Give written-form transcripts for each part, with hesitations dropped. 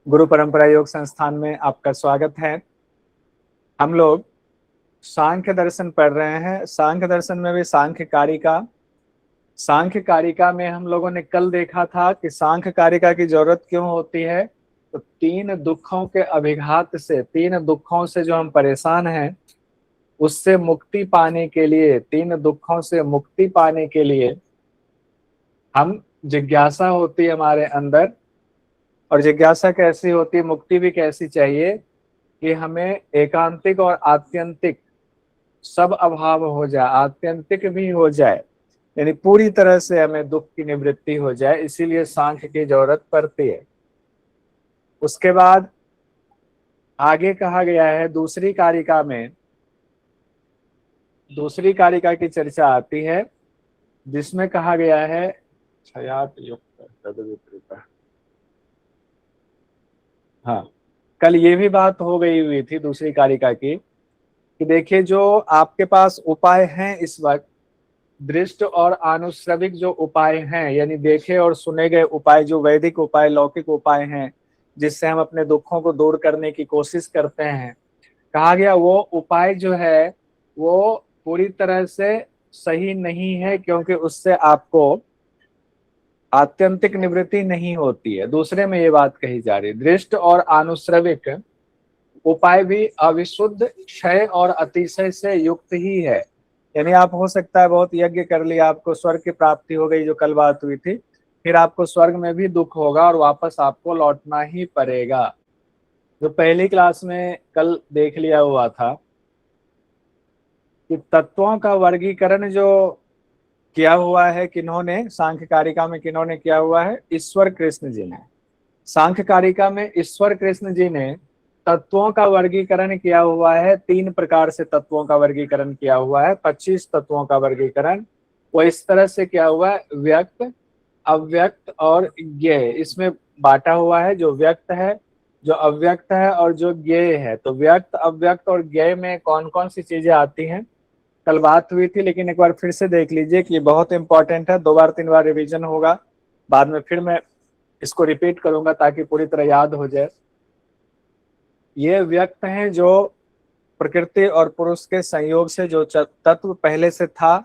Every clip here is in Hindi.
गुरु परंपरा योग संस्थान में आपका स्वागत है। हम लोग सांख्य दर्शन पढ़ रहे हैं। सांख्य दर्शन में भी सांख्य कारिका में हम लोगों ने कल देखा था कि सांख्य कारिका की जरूरत क्यों होती है। तो तीन दुखों के अभिघात से, तीन दुखों से जो हम परेशान हैं उससे मुक्ति पाने के लिए, तीन दुखों से मुक्ति पाने के लिए हम जिज्ञासा होती है हमारे अंदर। और जिज्ञासा कैसी होती है, मुक्ति भी कैसी चाहिए कि हमें एकांतिक और आत्यंतिक सब अभाव हो जाए, आत्यंतिक भी हो जाए, यानी पूरी तरह से हमें दुख की निवृत्ति हो जाए। इसीलिए सांख्य की जरूरत पड़ती है। उसके बाद आगे कहा गया है दूसरी कारिका की चर्चा आती है जिसमें कहा गया है क्षयात युक्त तद्विपरीतः। हाँ, कल ये भी बात हो गई हुई थी दूसरी कारिका की कि देखिए जो आपके पास उपाय हैं इस वक्त, दृष्ट और आनुश्रविक जो उपाय हैं, यानी देखे और सुने गए उपाय, जो वैदिक उपाय, लौकिक उपाय हैं जिससे हम अपने दुखों को दूर करने की कोशिश करते हैं, कहा गया वो उपाय जो है वो पूरी तरह से सही नहीं है, क्योंकि उससे आपको आत्यंतिक निवृत्ति नहीं होती है। दूसरे में ये बात कही जा रही है, दृष्ट और आनुश्रविक उपाय भी अविशुद्ध, क्षय और अतिशय से युक्त ही है। यानी आप हो सकता है बहुत यज्ञ कर लिया, आपको स्वर्ग की प्राप्ति हो गई, जो कल बात हुई थी, फिर आपको स्वर्ग में भी दुख होगा और वापस आपको लौटना ही पड़ेगा। जो पहली क्लास में कल देख लिया हुआ था कि तत्वों का वर्गीकरण जो किया हुआ है किन्होंने, सांख्य कारिका में किन्होंने किया हुआ है, ईश्वर कृष्ण जी ने। सांख्य कारिका में ईश्वर कृष्ण जी ने तत्वों का वर्गीकरण किया हुआ है। तीन प्रकार से तत्वों का वर्गीकरण किया हुआ है, 25 तत्वों का वर्गीकरण वो इस तरह से किया हुआ है, व्यक्त, अव्यक्त और ज्ञेय। इसमें बांटा हुआ है, जो व्यक्त है, जो अव्यक्त है और जो ज्ञेय है। तो व्यक्त, अव्यक्त और ज्ञेय में कौन कौन सी चीजें आती हैं कल बात हुई थी, लेकिन एक बार फिर से देख लीजिए कि बहुत इंपॉर्टेंट है। 2 बार 3 बार रिवीजन होगा, बाद में फिर मैं इसको रिपीट करूंगा ताकि पूरी तरह याद हो जाए। ये व्यक्त हैं जो प्रकृति और पुरुष के संयोग से जो तत्व पहले से था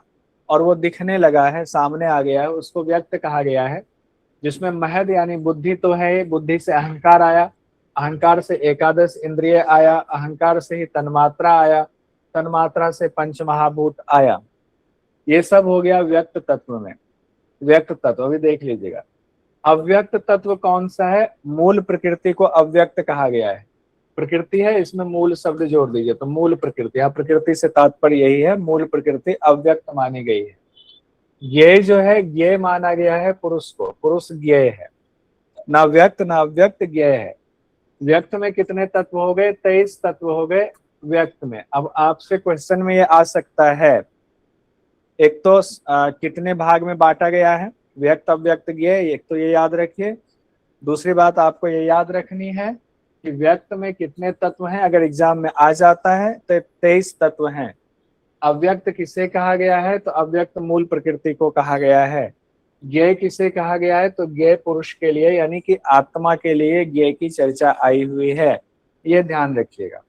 और वो दिखने लगा है, सामने आ गया है, उसको व्यक्त कहा गया है। जिसमें महद यानी बुद्धि तो है, बुद्धि से अहंकार आया, अहंकार से एकादश इंद्रिय आया, अहंकार से ही तन्मात्रा आया, तन्मात्रा से पंच महाभूत आया। ये सब हो गया व्यक्त तत्व में। व्यक्त तत्व अभी देख लीजिएगा। अव्यक्त तत्व कौन सा है? मूल प्रकृति को अव्यक्त कहा गया है। प्रकृति है, इसमें मूल शब्द जोड़ दीजिए तो मूल प्रकृति। यहाँ प्रकृति से तात्पर्य यही है, मूल प्रकृति अव्यक्त मानी गई है। ये जो है ज्ञेय माना गया है पुरुष को, पुरुष ज्ञेय है, ना व्यक्त ना अव्यक्त, ज्ञेय है। व्यक्त में कितने तत्व हो गए? 23 तत्व हो गए व्यक्त में। अब आपसे क्वेश्चन में ये आ सकता है, एक तो कितने भाग में बांटा गया है, व्यक्त, अव्यक्त, ज्ञेय, एक तो ये याद रखिए। दूसरी बात आपको ये याद रखनी है कि व्यक्त में कितने तत्व हैं। अगर एग्जाम में आ जाता है तो 23 तत्व हैं। अव्यक्त किसे कहा गया है? तो अव्यक्त मूल प्रकृति को कहा गया है। ज्ञेय किसे कहा गया है? तो ज्ञेय पुरुष के लिए, यानी कि आत्मा के लिए ज्ञेय की चर्चा आई हुई है। ये ध्यान रखिएगा।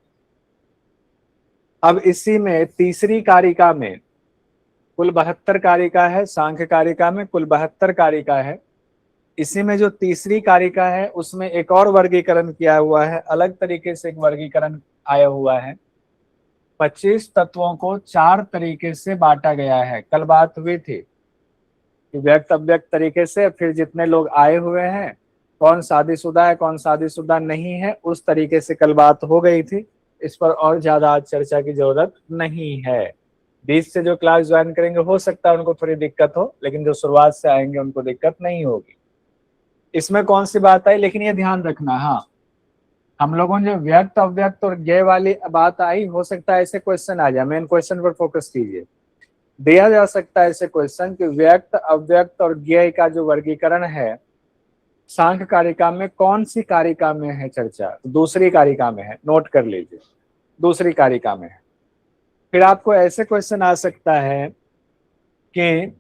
अब इसी में तीसरी कारिका में कुल 72 कारिका है, सांख्य कारिका में कुल 72 कारिका है। इसी में जो तीसरी कारिका है उसमें एक और वर्गीकरण किया हुआ है, अलग तरीके से एक वर्गीकरण आया हुआ है। 25 तत्वों को 4 तरीके से बांटा गया है। कल बात हुई थी कि व्यक्त, अव्यक्त तरीके से, फिर जितने लोग आए हुए हैं, कौन शादीशुदा है कौन शादीशुदा नहीं है, उस तरीके से कल बात हो गई थी। इस पर और ज्यादा आज चर्चा की जरूरत नहीं है। बीच से जो क्लास ज्वाइन करेंगे हो सकता है उनको थोड़ी दिक्कत हो, लेकिन जो शुरुआत से आएंगे उनको दिक्कत नहीं होगी। इसमें कौन सी बात आई, लेकिन ये ध्यान रखना, हाँ, हम लोगों ने जो व्यक्त, अव्यक्त और ज्ञेय वाली बात आई, हो सकता है ऐसे क्वेश्चन आ जाए। मेन क्वेश्चन पर फोकस कीजिए। दिया जा सकता है ऐसे क्वेश्चन कि व्यक्त, अव्यक्त और ज्ञेय का जो वर्गीकरण है सांख्य कारिका में कौन सी कारिका में है चर्चा? तो दूसरी कारिका में है, नोट कर लीजिए, दूसरी कारिका में है। फिर आपको ऐसे क्वेश्चन आ सकता है कि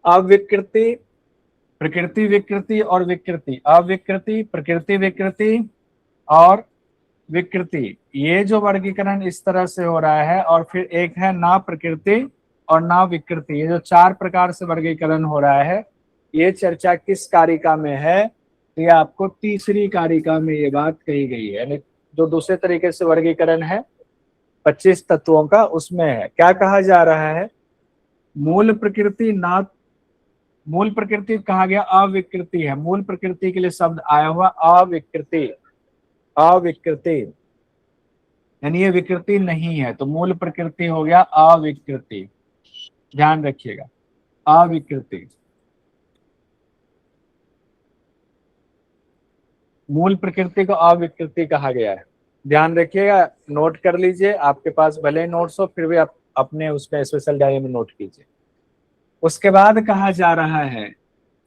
अविकृति प्रकृति विकृति और विकृति, अविकृति, प्रकृति विकृति और विकृति, ये जो वर्गीकरण इस तरह से हो रहा है। और फिर एक है ना प्रकृति और ना विकृति, ये जो 4 प्रकार से वर्गीकरण हो रहा है, ये चर्चा किस कारिका में है? तो ये आपको तीसरी कारिका में ये बात कही गई है, यानी जो दूसरे तरीके से वर्गीकरण है 25 तत्वों का, उसमें है। क्या कहा जा रहा है? मूल प्रकृति ना, मूल प्रकृति कहा गया अविकृति है, मूल प्रकृति के लिए शब्द आया हुआ अविकृति, अविकृति यानी ये विकृति नहीं है, तो मूल प्रकृति हो गया अविकृति, ध्यान रखिएगा, अविकृति। मूल प्रकृति को अविकृति कहा गया है, ध्यान रखिएगा, नोट कर लीजिए। आपके पास भले नोट्स हो, फिर भी आप अपने उसमें स्पेशल डायरी में नोट कीजिए। उसके बाद कहा जा रहा है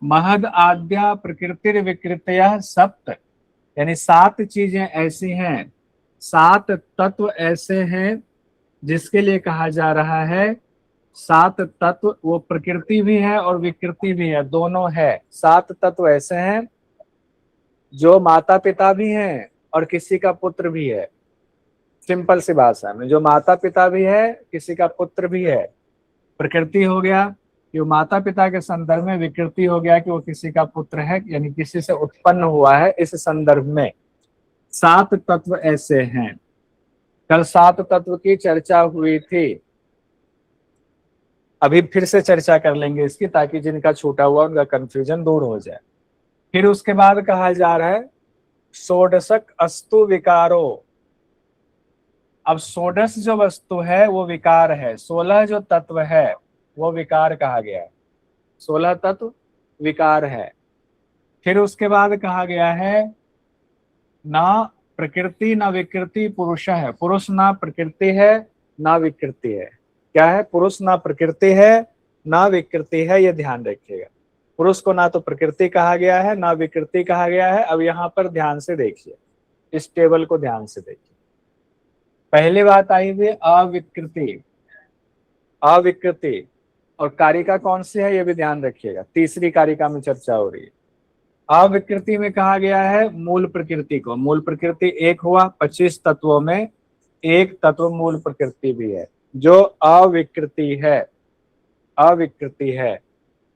महद आद्या प्रकृति विकृतया सप्त, यानी 7 चीजें ऐसी हैं, 7 तत्व ऐसे हैं जिसके लिए कहा जा रहा है 7 तत्व, वो प्रकृति भी है और विकृति भी है, दोनों है। 7 तत्व ऐसे हैं जो माता पिता भी हैं और किसी का पुत्र भी है। सिंपल सी भाषा में, जो माता पिता भी है, किसी का पुत्र भी है। प्रकृति हो गया कि वो माता पिता के संदर्भ में, विकृति हो गया कि वो किसी का पुत्र है, यानी किसी से उत्पन्न हुआ है। इस संदर्भ में 7 तत्व ऐसे हैं। कल 7 तत्व की चर्चा हुई थी, अभी फिर से चर्चा कर लेंगे इसकी, ताकि जिनका छूटा हुआ उनका कंफ्यूजन दूर हो जाए। फिर उसके बाद कहा जा रहा है षोडशक अस्तु विकारो। अब षोडश जो वस्तु है वो विकार है, 16 जो तत्व है वो विकार कहा गया है, 16 तत्व विकार है। फिर उसके बाद कहा गया है ना प्रकृति ना विकृति पुरुष है, पुरुष ना प्रकृति है ना विकृति है। क्या है? पुरुष ना प्रकृति है ना विकृति है, ये ध्यान रखिएगा। पुरुष को ना तो प्रकृति कहा गया है ना विकृति कहा गया है। अब यहाँ पर ध्यान से देखिए, इस टेबल को ध्यान से देखिए। पहली बात आई हुई अविकृति, अविकृति, और कारिका कौन सी है ये भी ध्यान रखिएगा, तीसरी कारिका में चर्चा हो रही है। अविकृति में कहा गया है मूल प्रकृति को, मूल प्रकृति एक हुआ, 25 तत्वों में एक तत्व मूल प्रकृति भी है जो अविकृति है, अविकृति है।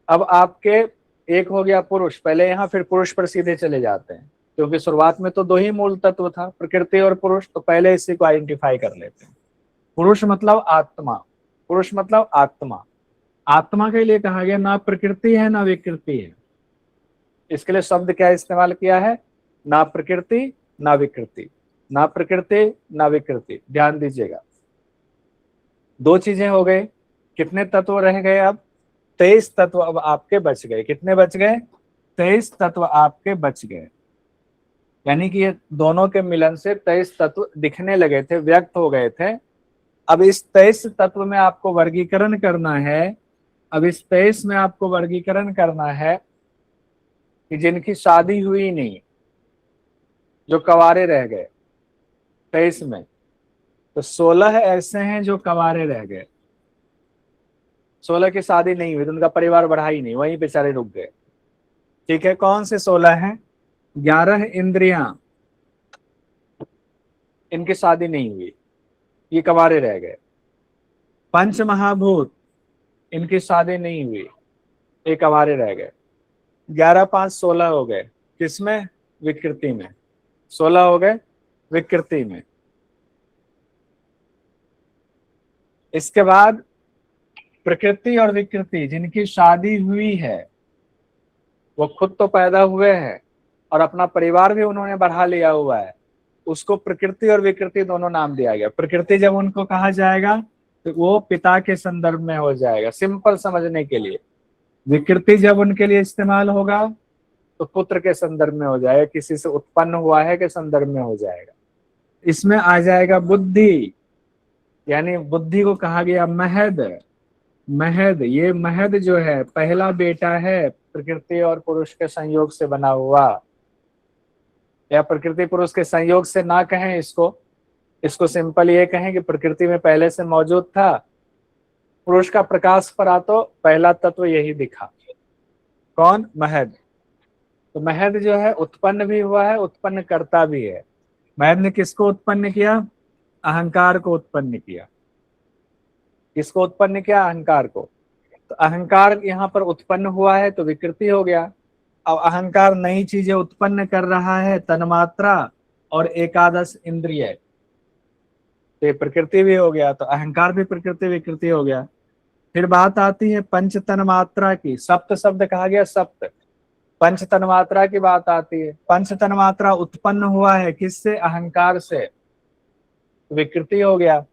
अब आपके एक हो गया पुरुष, पहले यहाँ फिर पुरुष पर सीधे चले जाते हैं, क्योंकि शुरुआत में तो 2 ही मूल तत्व था, प्रकृति और पुरुष, तो पहले इसी को आइडेंटिफाई कर लेते हैं। पुरुष मतलब आत्मा, पुरुष मतलब आत्मा। आत्मा के लिए कहा गया ना प्रकृति है ना विकृति है, इसके लिए शब्द क्या इस्तेमाल किया है? ना प्रकृति ना विकृति, ना प्रकृति ना विकृति। ध्यान दीजिएगा, 2 चीजें हो गए, कितने तत्व रह गए? अब 23 तत्व अब आपके बच गए। कितने बच गए? 23 तत्व आपके बच गए, यानी कि ये दोनों के मिलन से 23 तत्व दिखने लगे थे, व्यक्त हो गए थे। अब इस 23 तत्व में आपको वर्गीकरण करना है, अब इस 23 में आपको वर्गीकरण करना है कि जिनकी शादी हुई नहीं, जो कवारे रह गए 23 में, तो 16 ऐसे हैं जो कवारे रह गए, 16 की शादी नहीं हुई, तो उनका परिवार बढ़ा ही नहीं, वहीं बेचारे रुक गए। ठीक है, कौन से 16 हैं? 11 इंद्रियां, इनकी शादी नहीं हुई, ये कवारे रह गए। 5 महाभूत, इनकी शादी नहीं हुई, ये कवारे रह गए। 11 5 16 हो गए, किसमें? विकृति में। 16 हो गए विकृति में। इसके बाद प्रकृति और विकृति, जिनकी शादी हुई है, वो खुद तो पैदा हुए हैं और अपना परिवार भी उन्होंने बढ़ा लिया हुआ है, उसको प्रकृति और विकृति दोनों नाम दिया गया। प्रकृति जब उनको कहा जाएगा तो वो पिता के संदर्भ में हो जाएगा, सिंपल समझने के लिए। विकृति जब उनके लिए इस्तेमाल होगा तो पुत्र के संदर्भ में हो जाएगा, किसी से उत्पन्न हुआ है के संदर्भ में हो जाएगा। इसमें आ जाएगा बुद्धि, यानी बुद्धि को कहा गया महद, महद। ये महद जो है पहला बेटा है प्रकृति और पुरुष के संयोग से बना हुआ, या प्रकृति पुरुष के संयोग से ना कहें इसको, इसको सिंपल ये कहें कि प्रकृति में पहले से मौजूद था, पुरुष का प्रकाश पर आ तो पहला तत्व यही दिखा। कौन? महद। तो महद जो है उत्पन्न भी हुआ है, उत्पन्न करता भी है। महद ने किसको उत्पन्न किया? अहंकार को उत्पन्न किया। किसको उत्पन्न किया? अहंकार को। तो अहंकार यहाँ पर उत्पन्न हुआ है तो विकृति हो गया। अब अहंकार नई चीजें उत्पन्न कर रहा है, तन्मात्रा और एकादश इंद्रिय, तो ये प्रकृति भी हो गया। तो अहंकार भी प्रकृति विकृति हो गया। फिर बात आती है पंच तन्मात्रा की। सप्त शब्द कहा गया, सप्त। पंच तन्मात्रा की बात आती है। पंच तन्मात्रा उत्पन्न हुआ है किससे? अहंकार से, विकृति हो गया।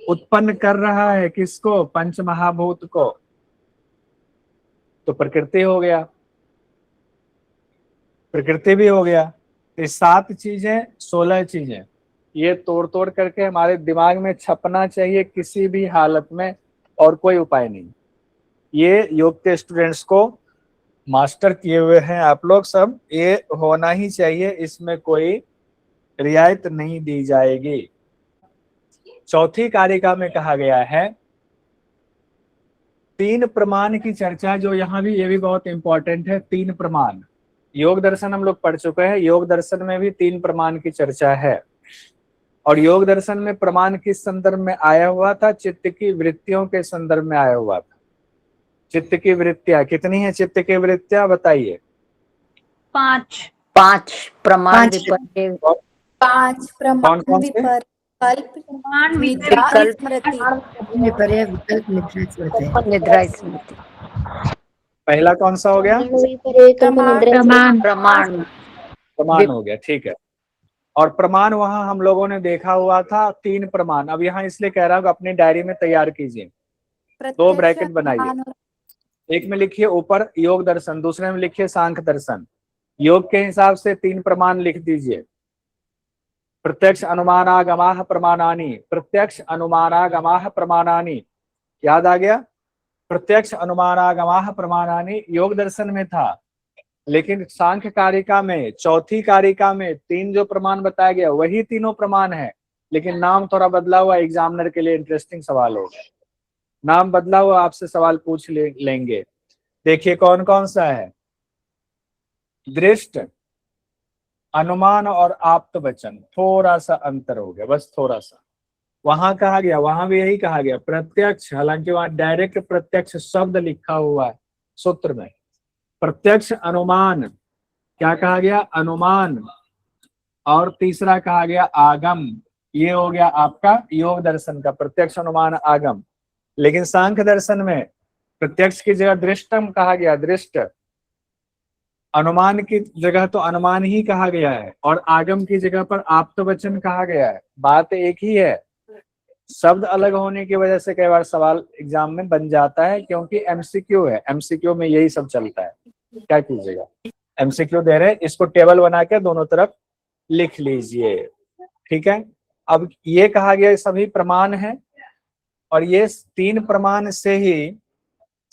उत्पन्न कर रहा है किसको? पंच महाभूत को, तो प्रकृति हो गया, प्रकृति भी हो गया। ये 7 चीजें 16 चीजें, ये तोड़ तोड़ करके हमारे दिमाग में छपना चाहिए किसी भी हालत में, और कोई उपाय नहीं। ये योग के स्टूडेंट्स को मास्टर किए हुए हैं आप लोग सब, ये होना ही चाहिए, इसमें कोई रियायत नहीं दी जाएगी। चौथी कारिका में कहा गया है 3 प्रमाण की चर्चा, जो यहाँ भी, ये भी बहुत इंपॉर्टेंट है। 3 प्रमाण, योग दर्शन हम लोग पढ़ चुके हैं, योग दर्शन में भी 3 प्रमाण की चर्चा है। और योग दर्शन में प्रमाण किस संदर्भ में आया हुआ था? चित्त की वृत्तियों के संदर्भ में आया हुआ था। चित्त की वृत्तियां कितनी है? चित्त की वृत्तियां बताइए। 5। 5 प्रमाण विपर्य, 5 प्रमाण कौन से? विकल्प, प्रमाण निद्रा विकल्प, स्मृति। विपर्य, विकल्प, निद्रा स्मृति। निद्रा स्मृति। पहला कौन सा हो गया? प्रमाण। प्रमाण प्रमाण हो गया, ठीक है। और प्रमाण वहां हम लोगों ने देखा हुआ था 3 प्रमाण। अब यहाँ इसलिए कह रहा हूँ अपनी डायरी में तैयार कीजिए, 2 ब्रैकेट बनाइए। एक में लिखिए ऊपर योग दर्शन, दूसरे में लिखिए सांख्य दर्शन। योग के हिसाब से 3 प्रमाण लिख दीजिए। प्रत्यक्ष अनुमानागमाः प्रमाणानि, प्रत्यक्ष अनुमानागमाः प्रमाणानि, याद आ गया? प्रत्यक्ष अनुमानागमाः प्रमाणानि योग दर्शन में था, लेकिन सांख्य कारिका में, चौथी कारिका में 3 जो प्रमाण बताया गया वही तीनों प्रमाण है, लेकिन नाम थोड़ा बदला हुआ। एग्जामिनर के लिए इंटरेस्टिंग सवाल होगा, नाम बदला हुआ, आपसे सवाल पूछ लेंगे। देखिए कौन कौन सा है? दृष्ट, अनुमान और आप्त वचन, थोड़ा सा अंतर हो गया, बस थोड़ा सा। वहां कहा गया, वहां भी यही कहा गया प्रत्यक्ष, हालांकि वहां डायरेक्ट प्रत्यक्ष शब्द लिखा हुआ है सूत्र में। प्रत्यक्ष अनुमान, क्या कहा गया? अनुमान। और तीसरा कहा गया आगम। ये हो गया आपका योग दर्शन का प्रत्यक्ष अनुमान आगम। लेकिन सांख्य दर्शन में प्रत्यक्ष की जगह दृष्टम कहा गया, दृष्ट। अनुमान की जगह तो अनुमान ही कहा गया है, और आगम की जगह पर आप्त वचन कहा गया है। बात एक ही है, शब्द अलग होने की वजह से कई बार सवाल एग्जाम में बन जाता है, क्योंकि एमसीक्यू है, एमसीक्यू में यही सब चलता है। क्या कीजिएगा, एमसीक्यू दे रहे हैं, इसको टेबल बना के दोनों तरफ लिख लीजिए, ठीक है। अब ये कहा गया सभी प्रमाण है, और ये 3 प्रमाण से ही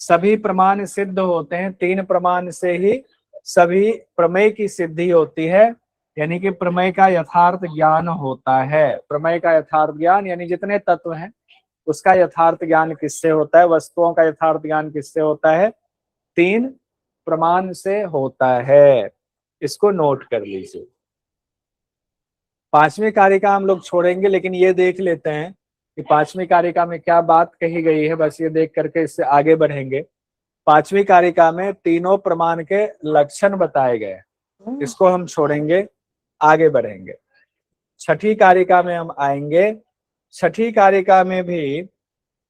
सभी प्रमाण सिद्ध होते हैं। 3 प्रमाण से ही सभी प्रमेय की सिद्धि होती है, यानी कि प्रमेय का यथार्थ ज्ञान होता है। प्रमेय का यथार्थ ज्ञान यानी जितने तत्व हैं उसका यथार्थ ज्ञान किससे होता है? वस्तुओं का यथार्थ ज्ञान किससे होता है? 3 प्रमाण से होता है। इसको नोट कर लीजिए। 5वीं कारिका हम लोग छोड़ेंगे, लेकिन ये देख लेते हैं कि 5वीं कारिका में क्या बात कही गई है, बस ये देख करके इससे आगे बढ़ेंगे। 5वीं कारिका में तीनों प्रमाण के लक्षण बताए गए, इसको हम छोड़ेंगे, आगे बढ़ेंगे। 6ठी कारिका में हम आएंगे। 6ठी कारिका में भी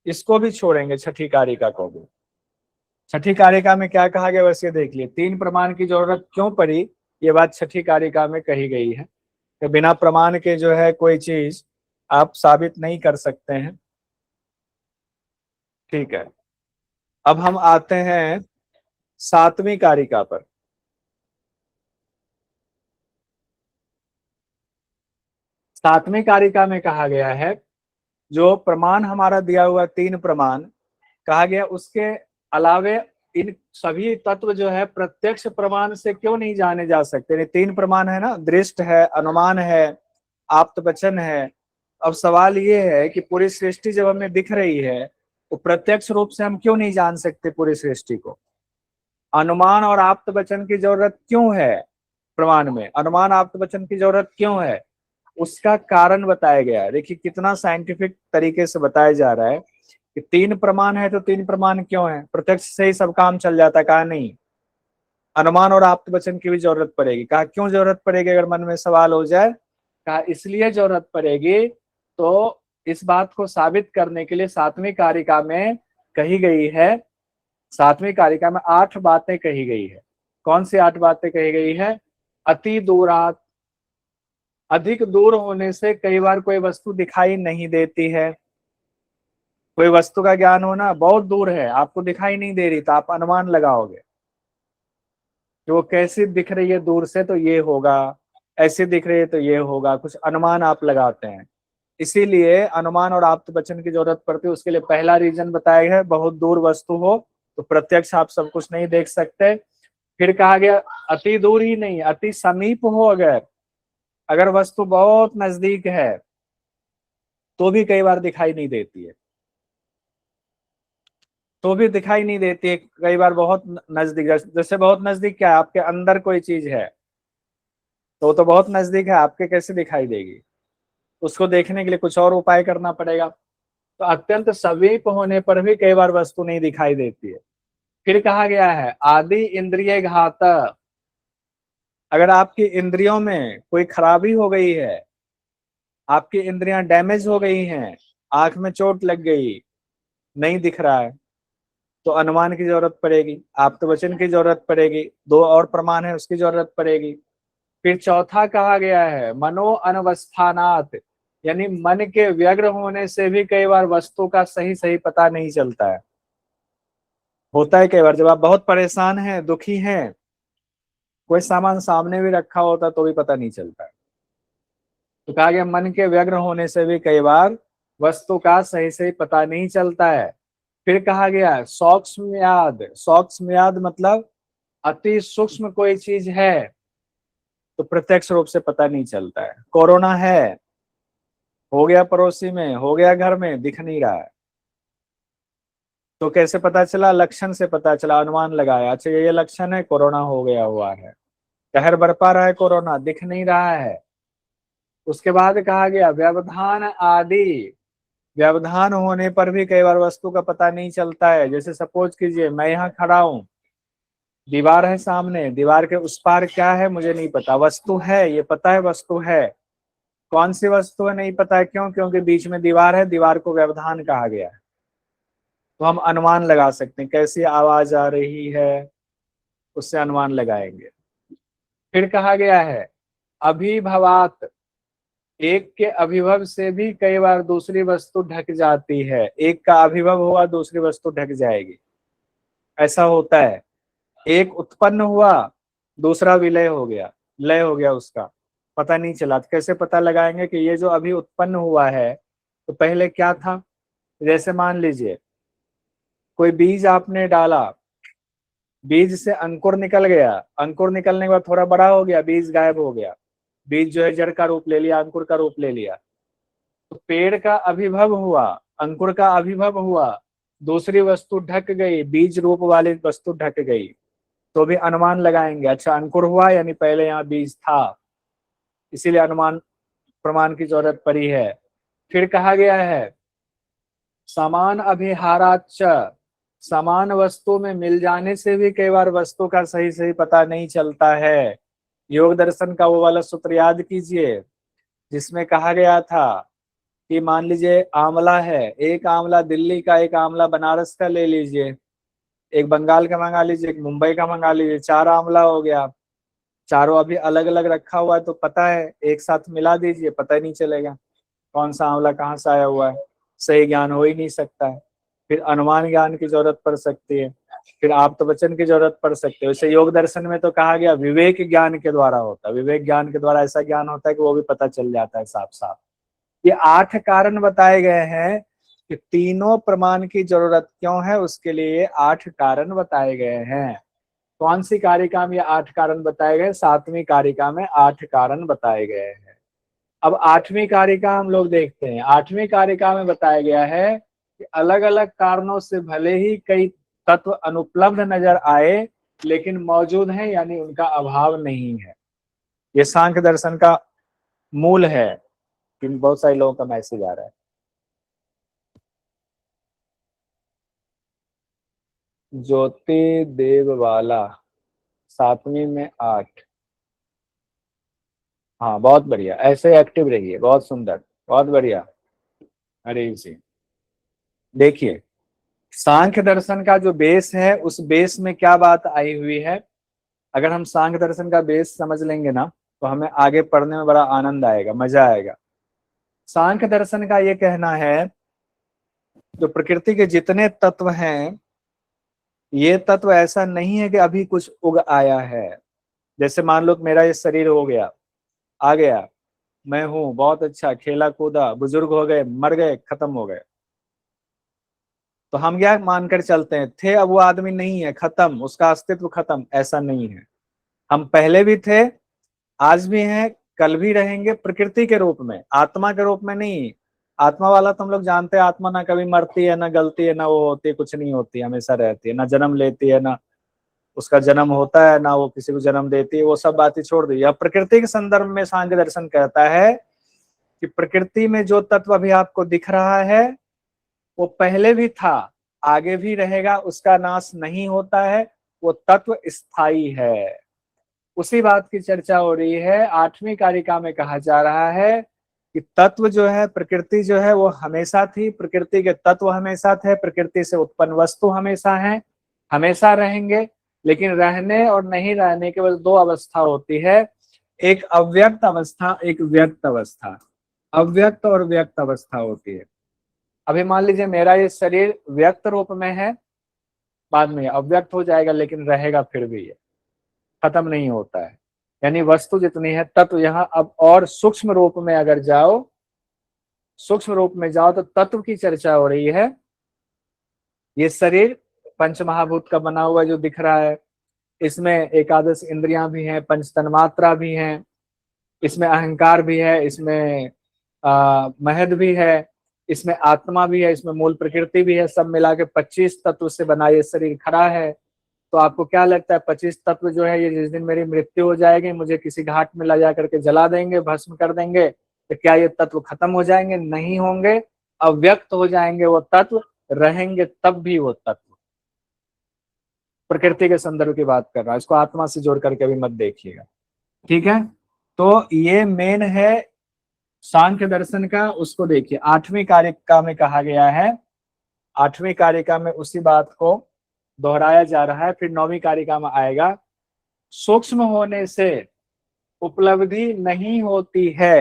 इसको भी छोड़ेंगे, 6ठी कारिका को भी। 6ठी कारिका में क्या कहा गया बस ये देख लिए। 3 प्रमाण की जरूरत क्यों पड़ी, ये बात 6ठी कारिका में कही गई है कि बिना प्रमाण के जो है कोई चीज आप साबित नहीं कर सकते हैं, ठीक है। अब हम आते हैं 7वीं कारिका पर। 7वीं कारिका में कहा गया है जो प्रमाण हमारा दिया हुआ 3 प्रमाण कहा गया, उसके अलावे इन सभी तत्व जो है प्रत्यक्ष प्रमाण से क्यों नहीं जाने जा सकते? 3 प्रमाण है ना, दृष्ट है, अनुमान है, आप्त वचन है। अब सवाल ये है कि पूरी सृष्टि जब हमें दिख रही है तो प्रत्यक्ष रूप से हम क्यों नहीं जान सकते पूरी सृष्टि को? अनुमान और आप्त वचन की जरूरत क्यों है प्रमाण में, अनुमान आप्त वचन की जरूरत क्यों है, उसका कारण बताया गया है। देखिए कितना साइंटिफिक तरीके से बताया जा रहा है कि 3 प्रमाण है तो 3 प्रमाण क्यों है, प्रत्यक्ष से ही सब काम चल जाता है, कहा नहीं, अनुमान और आप्त वचन की भी जरूरत पड़ेगी। कहा क्यों जरूरत पड़ेगी, अगर मन में सवाल हो जाए, कहा इसलिए जरूरत पड़ेगी तो इस बात को साबित करने के लिए 7वीं कारिका में कही गई है, 7वीं कारिका में 8 बातें कही गई है। कौन सी 8 बातें कही गई है? अति दूरात, अधिक दूर होने से कई बार कोई वस्तु दिखाई नहीं देती है। कोई वस्तु का ज्ञान होना, बहुत दूर है आपको दिखाई नहीं दे रही तो आप अनुमान लगाओगे कि वो कैसी दिख रही है दूर से तो ये होगा, ऐसी दिख रही है तो ये होगा, कुछ अनुमान आप लगाते हैं। इसीलिए अनुमान और आप्त वचन की जरूरत पड़ती है। उसके लिए पहला रीजन बताया गया है, बहुत दूर वस्तु हो तो प्रत्यक्ष आप सब कुछ नहीं देख सकते। फिर कहा गया अति दूर ही नहीं, अति समीप हो, अगर वस्तु बहुत नजदीक है तो भी कई बार दिखाई नहीं देती है, तो भी दिखाई नहीं देती है कई बार बहुत नजदीक। जैसे बहुत नजदीक क्या है, आपके अंदर कोई चीज है तो बहुत नजदीक है, आपके कैसे दिखाई देगी, उसको देखने के लिए कुछ और उपाय करना पड़ेगा। तो अत्यंत समीप होने पर भी कई बार वस्तु नहीं दिखाई देती है। फिर कहा गया है आदि इंद्रिय घात, अगर आपकी इंद्रियों में कोई खराबी हो गई है, आपकी इंद्रियां डैमेज हो गई हैं, आंख में चोट लग गई, नहीं दिख रहा है, तो अनुमान की जरूरत पड़ेगी, आप्त वचन की जरूरत पड़ेगी, 2 और प्रमाण है उसकी जरूरत पड़ेगी। फिर चौथा कहा गया है मनो अनवस्थानात, यानी मन के व्यग्र होने से भी कई बार वस्तु का सही सही पता नहीं चलता है। होता है कई बार जब आप बहुत परेशान हैं, दुखी हैं, कोई सामान सामने भी रखा होता तो भी पता नहीं चलता है। तो कहा गया मन के व्यग्र होने से भी कई बार वस्तु का सही सही पता नहीं चलता है। फिर कहा गया सूक्ष्म याद, सूक्ष्म याद मतलब अति सूक्ष्म कोई चीज है तो प्रत्यक्ष रूप से पता नहीं चलता है। कोरोना है, हो गया पड़ोसी में, हो गया घर में, दिख नहीं रहा है, तो कैसे पता चला? लक्षण से पता चला, अनुमान लगाया, अच्छा ये लक्षण है, कोरोना हो गया हुआ है, कहर बरपा रहा है कोरोना, दिख नहीं रहा है। उसके बाद कहा गया व्यवधान आदि, व्यवधान होने पर भी कई बार वस्तु का पता नहीं चलता है। जैसे सपोज कीजिए मैं यहाँ खड़ा हूँ, दीवार है सामने, दीवार के उस पार क्या है मुझे नहीं पता, वस्तु है ये पता है वस्तु है, कौन सी वस्तु है नहीं पता है, क्यों? क्योंकि बीच में दीवार है, दीवार को व्यवधान कहा गया है। तो हम अनुमान लगा सकते हैं, कैसी आवाज आ रही है उससे अनुमान लगाएंगे। फिर कहा गया है अभिभवात, एक के अभिभव से भी कई बार दूसरी वस्तु ढक जाती है, एक का अभिभव हुआ दूसरी वस्तु ढक जाएगी, ऐसा होता है। एक उत्पन्न हुआ दूसरा विलय हो गया, लय हो गया, उसका पता नहीं चला। तो कैसे पता लगाएंगे कि ये जो अभी उत्पन्न हुआ है तो पहले क्या था? जैसे मान लीजिए कोई बीज आपने डाला, बीज से अंकुर निकल गया, अंकुर निकलने के बाद थोड़ा बड़ा हो गया, बीज गायब हो गया, बीज जो है जड़ का रूप ले लिया, अंकुर का रूप ले लिया। तो पेड़ का अभिभव हुआ, अंकुर का अभिभव हुआ, दूसरी वस्तु ढक गई, बीज रूप वाली वस्तु ढक गई, तो भी अनुमान लगाएंगे, अच्छा अंकुर हुआ यानी पहले यहाँ बीज था, इसीलिए अनुमान प्रमाण की जरूरत पड़ी है। फिर कहा गया है समान अभिहाराच, समान वस्तु में मिल जाने से भी कई बार वस्तु का सही सही पता नहीं चलता है। योग दर्शन का वो वाला सूत्र याद कीजिए जिसमें कहा गया था कि मान लीजिए आंवला है, एक आंवला दिल्ली का, एक आंवला बनारस का ले लीजिए, एक बंगाल का मंगा लीजिए, एक मुंबई का मंगा लीजिए, 4 आंवला हो गया, चारों अभी अलग अलग रखा हुआ है तो पता है, एक साथ मिला दीजिए पता ही नहीं चलेगा कौन सा आंवला कहाँ से आया हुआ है, सही ज्ञान हो ही नहीं सकता है। फिर अनुमान ज्ञान की जरूरत पड़ सकती है, फिर आप्त वचन की जरूरत पड़ सकती है। वैसे योग दर्शन में तो कहा गया विवेक ज्ञान के द्वारा होता है, विवेक ज्ञान के द्वारा ऐसा ज्ञान होता है कि वो भी पता चल जाता है साफ साफ। ये 8 कारण बताए गए हैं कि तीनों प्रमाण की जरूरत क्यों है, उसके लिए 8 कारण बताए गए हैं। कौन सी कारिका में ये 8 कारण बताए गए? 7वीं कारिका में 8 कारण बताए गए हैं। अब 8वीं कारिका हम लोग देखते हैं। 8वीं कारिका में बताया गया है कि अलग अलग कारणों से भले ही कई तत्व अनुपलब्ध नजर आए लेकिन मौजूद हैं, यानी उनका अभाव नहीं है। ये सांख्य दर्शन का मूल है। कि बहुत सारे लोगों का मैसेज आ रहा है। ज्योति देववाला 7वीं में 8। हाँ बहुत बढ़िया, ऐसे एक्टिव रहिए, बहुत सुंदर, बहुत बढ़िया। हरी जी, देखिए सांख्य दर्शन का जो बेस है, उस बेस में क्या बात आई हुई है। अगर हम सांख्य दर्शन का बेस समझ लेंगे ना, तो हमें आगे पढ़ने में बड़ा आनंद आएगा, मजा आएगा। सांख्य दर्शन का ये कहना है, जो प्रकृति के जितने तत्व हैं, ये तत्व ऐसा नहीं है कि अभी कुछ उग आया है। जैसे मान लो मेरा ये शरीर हो गया, आ गया, मैं हूं, बहुत अच्छा, खेला कूदा, बुजुर्ग हो गए, मर गए, खत्म हो गए, तो हम क्या मानकर चलते हैं, थे अब वो आदमी नहीं है, खत्म, उसका अस्तित्व खत्म। ऐसा नहीं है, हम पहले भी थे, आज भी हैं, कल भी रहेंगे, प्रकृति के रूप में, आत्मा के रूप में नहीं। आत्मा वाला तो हम लोग जानते हैं, आत्मा ना कभी मरती है, ना गलती है, ना वो होती है, कुछ नहीं होती, हमेशा रहती है, ना जन्म लेती है, ना उसका जन्म होता है, ना वो किसी को जन्म देती है। वो सब बातें छोड़ दी। अब प्रकृति के संदर्भ में सांख्य दर्शन कहता है कि प्रकृति में जो तत्व अभी आपको दिख रहा है, वो पहले भी था, आगे भी रहेगा, उसका नाश नहीं होता है, वो तत्व स्थायी है। उसी बात की चर्चा हो रही है। 8वीं कारिका में कहा जा रहा है कि तत्व जो है, प्रकृति जो है, वो हमेशा थी, प्रकृति के तत्व हमेशा थे, प्रकृति से उत्पन्न वस्तु हमेशा है, हमेशा रहेंगे। लेकिन रहने और नहीं रहने के बस दो अवस्था होती है, एक अव्यक्त अवस्था, एक व्यक्त अवस्था। अव्यक्त और व्यक्त अवस्था होती है। अभी मान लीजिए मेरा ये शरीर व्यक्त रूप में है, बाद में अव्यक्त हो जाएगा, लेकिन रहेगा फिर भी, ये खत्म नहीं होता है। यानी वस्तु जितनी है, तत्व यहाँ अब और सूक्ष्म रूप में अगर जाओ, सूक्ष्म रूप में जाओ तो तत्व की चर्चा हो रही है। ये शरीर पंच महाभूत का बना हुआ जो दिख रहा है, इसमें एकादश इंद्रियां भी हैं, पंच तन्मात्रा भी हैं, इसमें अहंकार भी है, इसमें महद भी है, इसमें आत्मा भी है, इसमें मूल प्रकृति भी है। सब मिला के 25 तत्व से बना ये शरीर खड़ा है। तो आपको क्या लगता है, 25 तत्व जो है, ये जिस दिन मेरी मृत्यु हो जाएगी, मुझे किसी घाट में ला जा करके जला देंगे, भस्म कर देंगे, तो क्या ये तत्व खत्म हो जाएंगे? नहीं होंगे, अव्यक्त हो जाएंगे वो तत्व, रहेंगे तब भी वो तत्व। प्रकृति के संदर्भ की बात कर रहा है, इसको आत्मा से जोड़ करके अभी मत देखिएगा, ठीक है। तो ये मेन है सांख्य दर्शन का। उसको देखिए 8वीं कारिका में कहा गया है, 8वीं कारिका में उसी बात को दोहराया जा रहा है। फिर 9वीं कारिका में आएगा, सूक्ष्म होने से उपलब्धि नहीं होती है।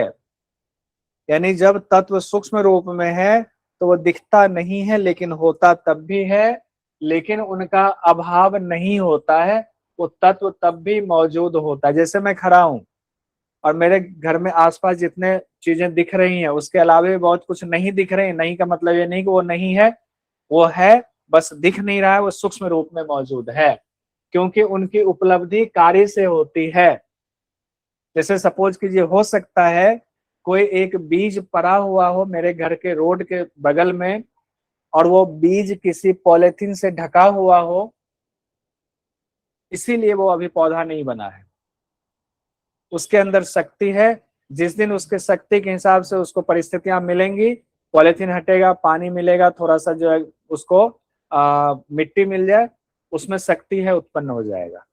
यानी जब तत्व सूक्ष्म रूप में है तो वो दिखता नहीं है, लेकिन होता तब भी है, लेकिन उनका अभाव नहीं होता है, वो तत्व तब भी मौजूद होता है। जैसे मैं खड़ा हूं और मेरे घर में आसपास जितने चीजें दिख रही हैं, उसके अलावा भी बहुत कुछ नहीं दिख रहे हैं। नहीं का मतलब ये नहीं कि वो नहीं है, वो है, बस दिख नहीं रहा है, वो सूक्ष्म रूप में मौजूद है, क्योंकि उनकी उपलब्धि कार्य से होती है। जैसे सपोज कीजिए, हो सकता है कोई एक बीज पड़ा हुआ हो मेरे घर के रोड के बगल में, और वो बीज किसी पॉलिथीन से ढका हुआ हो, इसीलिए वो अभी पौधा नहीं बना है। उसके अंदर शक्ति है, जिस दिन उसके शक्ति के हिसाब से उसको परिस्थितियां मिलेंगी, पॉलिथीन हटेगा, पानी मिलेगा, थोड़ा सा जो है उसको मिट्टी मिल जाए, उसमें शक्ति है, उत्पन्न हो जाएगा,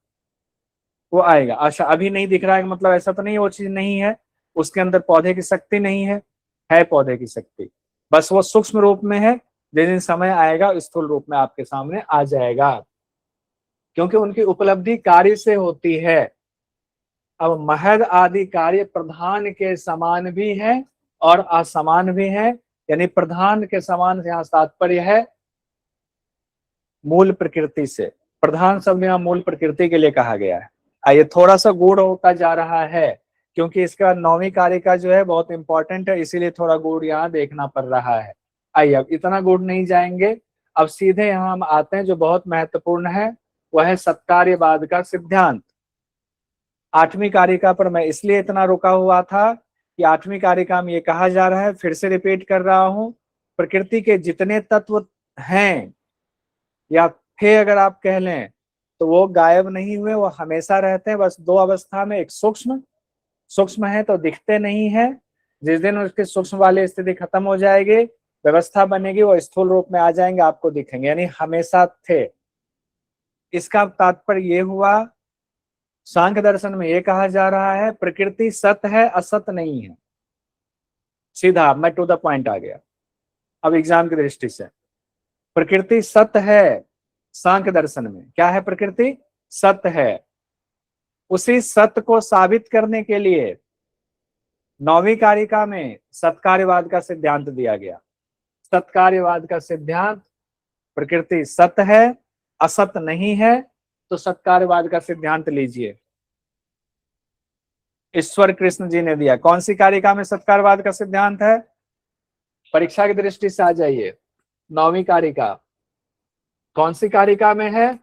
वो आएगा। अच्छा, अभी नहीं दिख रहा है मतलब ऐसा तो नहीं वो चीज नहीं है, उसके अंदर पौधे की शक्ति नहीं है पौधे की शक्ति, बस वो सूक्ष्म रूप में है। जिस दिन समय आएगा स्थूल रूप में आपके सामने आ जाएगा, क्योंकि उनकी उपलब्धि कार्य से होती है। अब महद आदि कार्य प्रधान के समान भी है और असमान भी है। यानी प्रधान के समान से यहाँ तात्पर्य है मूल प्रकृति से। प्रधान शब्द यहाँ मूल प्रकृति के लिए कहा गया है। ये थोड़ा सा गूढ़ होता जा रहा है, क्योंकि इसका 9वीं कारिका जो है बहुत इंपॉर्टेंट है, इसीलिए थोड़ा गूढ़ यहाँ देखना पड़ रहा है। आइए अब इतना गूढ़ नहीं जाएंगे, अब सीधे यहाँ हम आते हैं जो बहुत महत्वपूर्ण है, वह है सत्कार्यवाद का सिद्धांत। 8वीं कारिका पर मैं इसलिए इतना रुका हुआ था कि 8वीं कारिका में ये कहा जा रहा है, फिर से रिपीट कर रहा हूं, प्रकृति के जितने तत्व हैं, या थे अगर आप कह लें, तो वो गायब नहीं हुए, वो हमेशा रहते हैं, बस दो अवस्था में। एक सूक्ष्म, सूक्ष्म है तो दिखते नहीं है, जिस दिन उसकी सूक्ष्म वाली स्थिति खत्म हो जाएगी, व्यवस्था बनेगी, वो स्थूल रूप में आ जाएंगे, आपको दिखेंगे, यानी हमेशा थे। इसका तात्पर्य ये हुआ, सांख्य दर्शन में ये कहा जा रहा है प्रकृति सत्य है, असत नहीं है। सीधा मैं टू द पॉइंट आ गया। अब एग्जाम की दृष्टि से प्रकृति सत्य है, सांख्य दर्शन में क्या है? प्रकृति सत्य है। उसी सत्य को साबित करने के लिए 9वीं कारिका में सत्कार्यवाद का सिद्धांत दिया गया। सत्कार्यवाद का सिद्धांत, प्रकृति सत्य है, असत नहीं है, तो सत्कार्यवाद का सिद्धांत लीजिए, ईश्वर कृष्ण जी ने दिया। कौन सी कारिका में सत्कार्यवाद का सिद्धांत है? परीक्षा की दृष्टि से आ जाइए, 9वीं कारिका। कौन सी कारिका में है?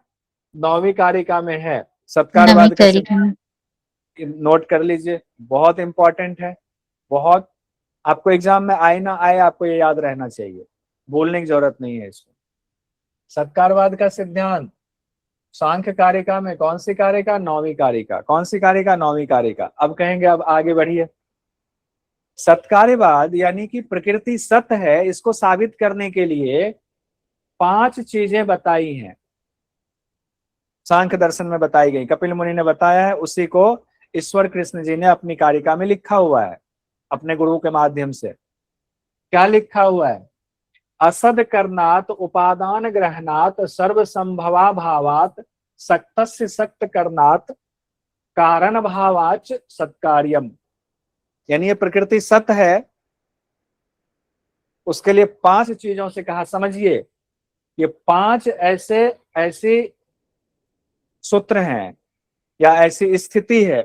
9वीं कारिका में है सत्कार्यवाद का सिद्धांत। नोट कर लीजिए, बहुत इंपॉर्टेंट है, बहुत। आपको एग्जाम में आए ना आए, आपको ये याद रहना चाहिए, बोलने की जरूरत नहीं है इसको। सत्कारवाद का सिद्धांत सांख्य कारिका में, कौन सी कारिका? 9वीं कारिका। कौन सी कारिका? 9वीं कारिका। अब कहेंगे, अब आगे बढ़िए। सत्कार्यवाद यानी कि प्रकृति सत्य है, इसको साबित करने के लिए 5 चीजें बताई हैं, सांख्य दर्शन में बताई गई, कपिल मुनि ने बताया है, उसी को ईश्वर कृष्ण जी ने अपनी कारिका में लिखा हुआ है अपने गुरु के माध्यम से। क्या लिखा हुआ है? असद करनात उपादान ग्रहणात सर्व संभवा भावात सक्तस्य सक्त करनात कारण भावाच सत्कार्यम। यानी ये प्रकृति सत्य है, उसके लिए 5 चीजों से कहा। समझिए, ये 5 ऐसी सूत्र हैं या ऐसी स्थिति है।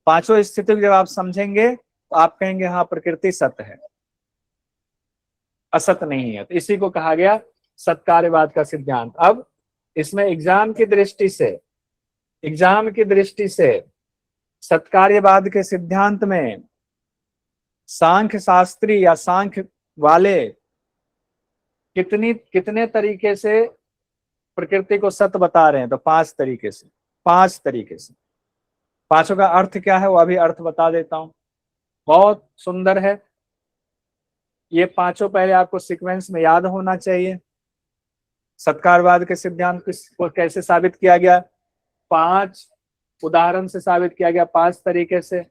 पांचों स्थिति को जब आप समझेंगे तो आप कहेंगे हाँ प्रकृति सत्य है, असत नहीं है। तो इसी को कहा गया सत्कार्यवाद का सिद्धांत। अब इसमें एग्जाम की दृष्टि से सत्कार्यवाद के सिद्धांत में सांख्य शास्त्री या सांख्य वाले कितने तरीके से प्रकृति को सत्य बता रहे हैं? तो 5 तरीके से। 5 तरीके से। पांचों का अर्थ क्या है वो अभी अर्थ बता देता हूं, बहुत सुंदर है। ये पांचों पहले आपको सीक्वेंस में याद होना चाहिए। सत्कारवाद के सिद्धांत को कैसे साबित किया गया? 5 उदाहरण से साबित किया गया, 5 तरीके से।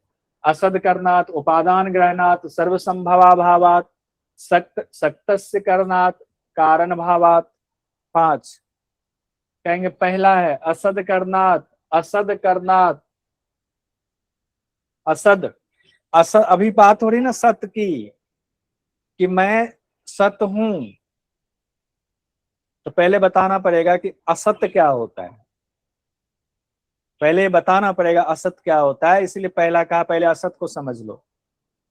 असद करनात उपादान ग्रहणात सर्व संभवा भावात सक्तस्य करनात कारण भावात। 5 कहेंगे। पहला है असद करनात। असद अभी बात हो रही ना सत्य की, कि मैं सत्य हूं, तो पहले बताना पड़ेगा कि असत्य क्या होता है। पहले बताना पड़ेगा असत क्या होता है, इसलिए पहला कहा पहले असत को समझ लो।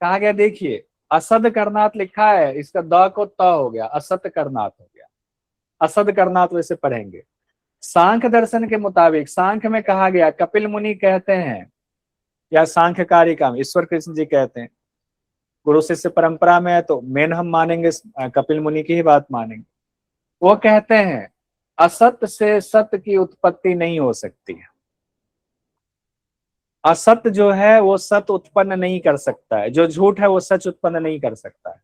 कहा गया, देखिए असद करनात लिखा है, इसका द को त हो गया, असत करनात हो गया। असद करनात वैसे पढ़ेंगे। सांख्य दर्शन के मुताबिक सांख्य में कहा गया, कपिल मुनि कहते हैं या सांख्य कारिका में ईश्वर कृष्ण जी कहते हैं, गुरु शिष्य परंपरा में है तो मेन हम मानेंगे कपिल मुनि की ही बात मानेंगे। वो कहते हैं असत्य से सत्य की उत्पत्ति नहीं हो सकती है। असत्य जो है वो सत्य उत्पन्न नहीं कर सकता है, जो झूठ है वो सच उत्पन्न नहीं कर सकता है।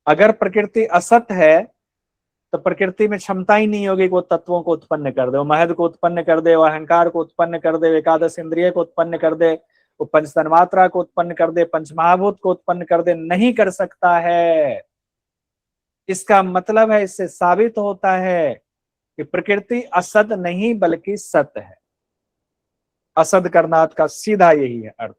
अगर प्रकृति असत्य है तो प्रकृति में क्षमता ही नहीं होगी कि वो तत्वों को उत्पन्न कर दे, वो महद को उत्पन्न कर दे, वो अहंकार को उत्पन्न कर दे, एकादश इंद्रिय को उत्पन्न कर दे, वो पंच तन्मात्रा को उत्पन्न कर दे, पंचमहाभूत को उत्पन्न कर दे। नहीं कर सकता है। इसका मतलब है, इससे साबित होता है कि प्रकृति असत नहीं बल्कि सत्य है। असद करनाथ का सीधा यही है अर्थ।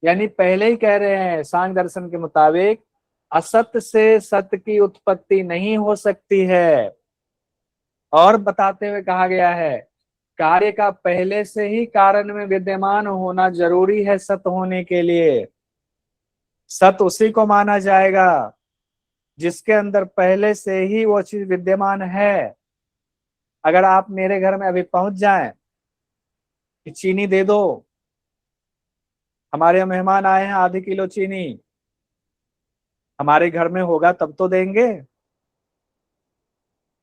यानी पहले ही कह रहे हैं सांख्य दर्शन के मुताबिक असत्य से सत्य की उत्पत्ति नहीं हो सकती है। और बताते हुए कहा गया है कार्य का पहले से ही कारण में विद्यमान होना जरूरी है सत्य होने के लिए। सत्य उसी को माना जाएगा जिसके अंदर पहले से ही वो चीज विद्यमान है। अगर आप मेरे घर में अभी पहुंच जाएं कि चीनी दे दो, हमारे मेहमान आए हैं, आधी किलो चीनी, हमारे घर में होगा तब तो देंगे।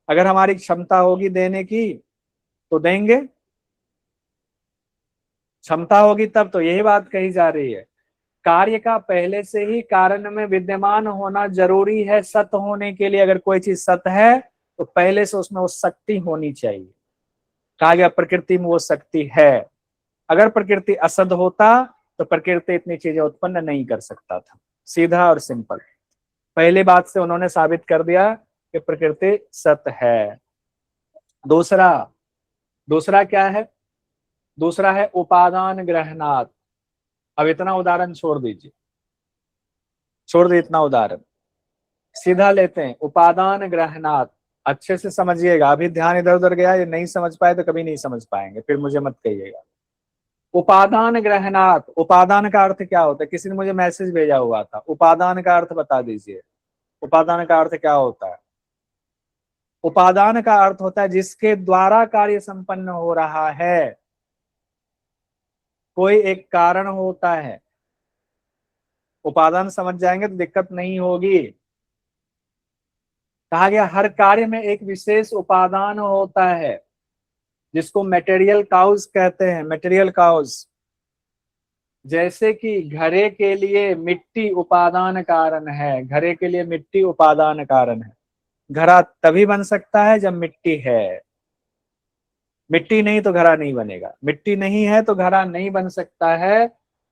अगर हमारी क्षमता होगी देने की तो देंगे, क्षमता होगी तब। तो यही बात कही जा रही है, कार्य का पहले से ही कारण में विद्यमान होना जरूरी है सत होने के लिए। अगर कोई चीज सत है तो पहले से उसमें वो शक्ति होनी चाहिए। कहा गया प्रकृति में वो शक्ति है। अगर प्रकृति असत होता तो प्रकृति इतनी चीजें उत्पन्न नहीं कर सकता था। सीधा और सिंपल, पहली बात से उन्होंने साबित कर दिया कि प्रकृति सत है। दूसरा क्या है? दूसरा है उपादान ग्रहणात। अब इतना उदाहरण छोड़ दीजिए, छोड़ दीजिए इतना उदाहरण, सीधा लेते हैं उपादान ग्रहणात। अच्छे से समझिएगा, अभी ध्यान इधर उधर गया, ये नहीं समझ पाए तो कभी नहीं समझ पाएंगे, फिर मुझे मत कहिएगा। उपादान ग्रहणात, उपादान का अर्थ क्या होता है? किसी ने मुझे मैसेज भेजा हुआ था, उपादान का अर्थ बता दीजिए। उपादान का अर्थ क्या होता है? उपादान का अर्थ होता है जिसके द्वारा कार्य संपन्न हो रहा है। कोई एक कारण होता है, उपादान समझ जाएंगे तो दिक्कत नहीं होगी। कहा गया हर कार्य में एक विशेष उपादान होता है जिसको मटेरियल काउज कहते हैं। मटेरियल काउज, जैसे कि घड़े के लिए मिट्टी उपादान कारण है, घड़े के लिए मिट्टी उपादान कारण है। घड़ा तभी बन सकता है जब मिट्टी है, मिट्टी नहीं तो घड़ा नहीं बनेगा, मिट्टी नहीं है तो घड़ा नहीं बन सकता है।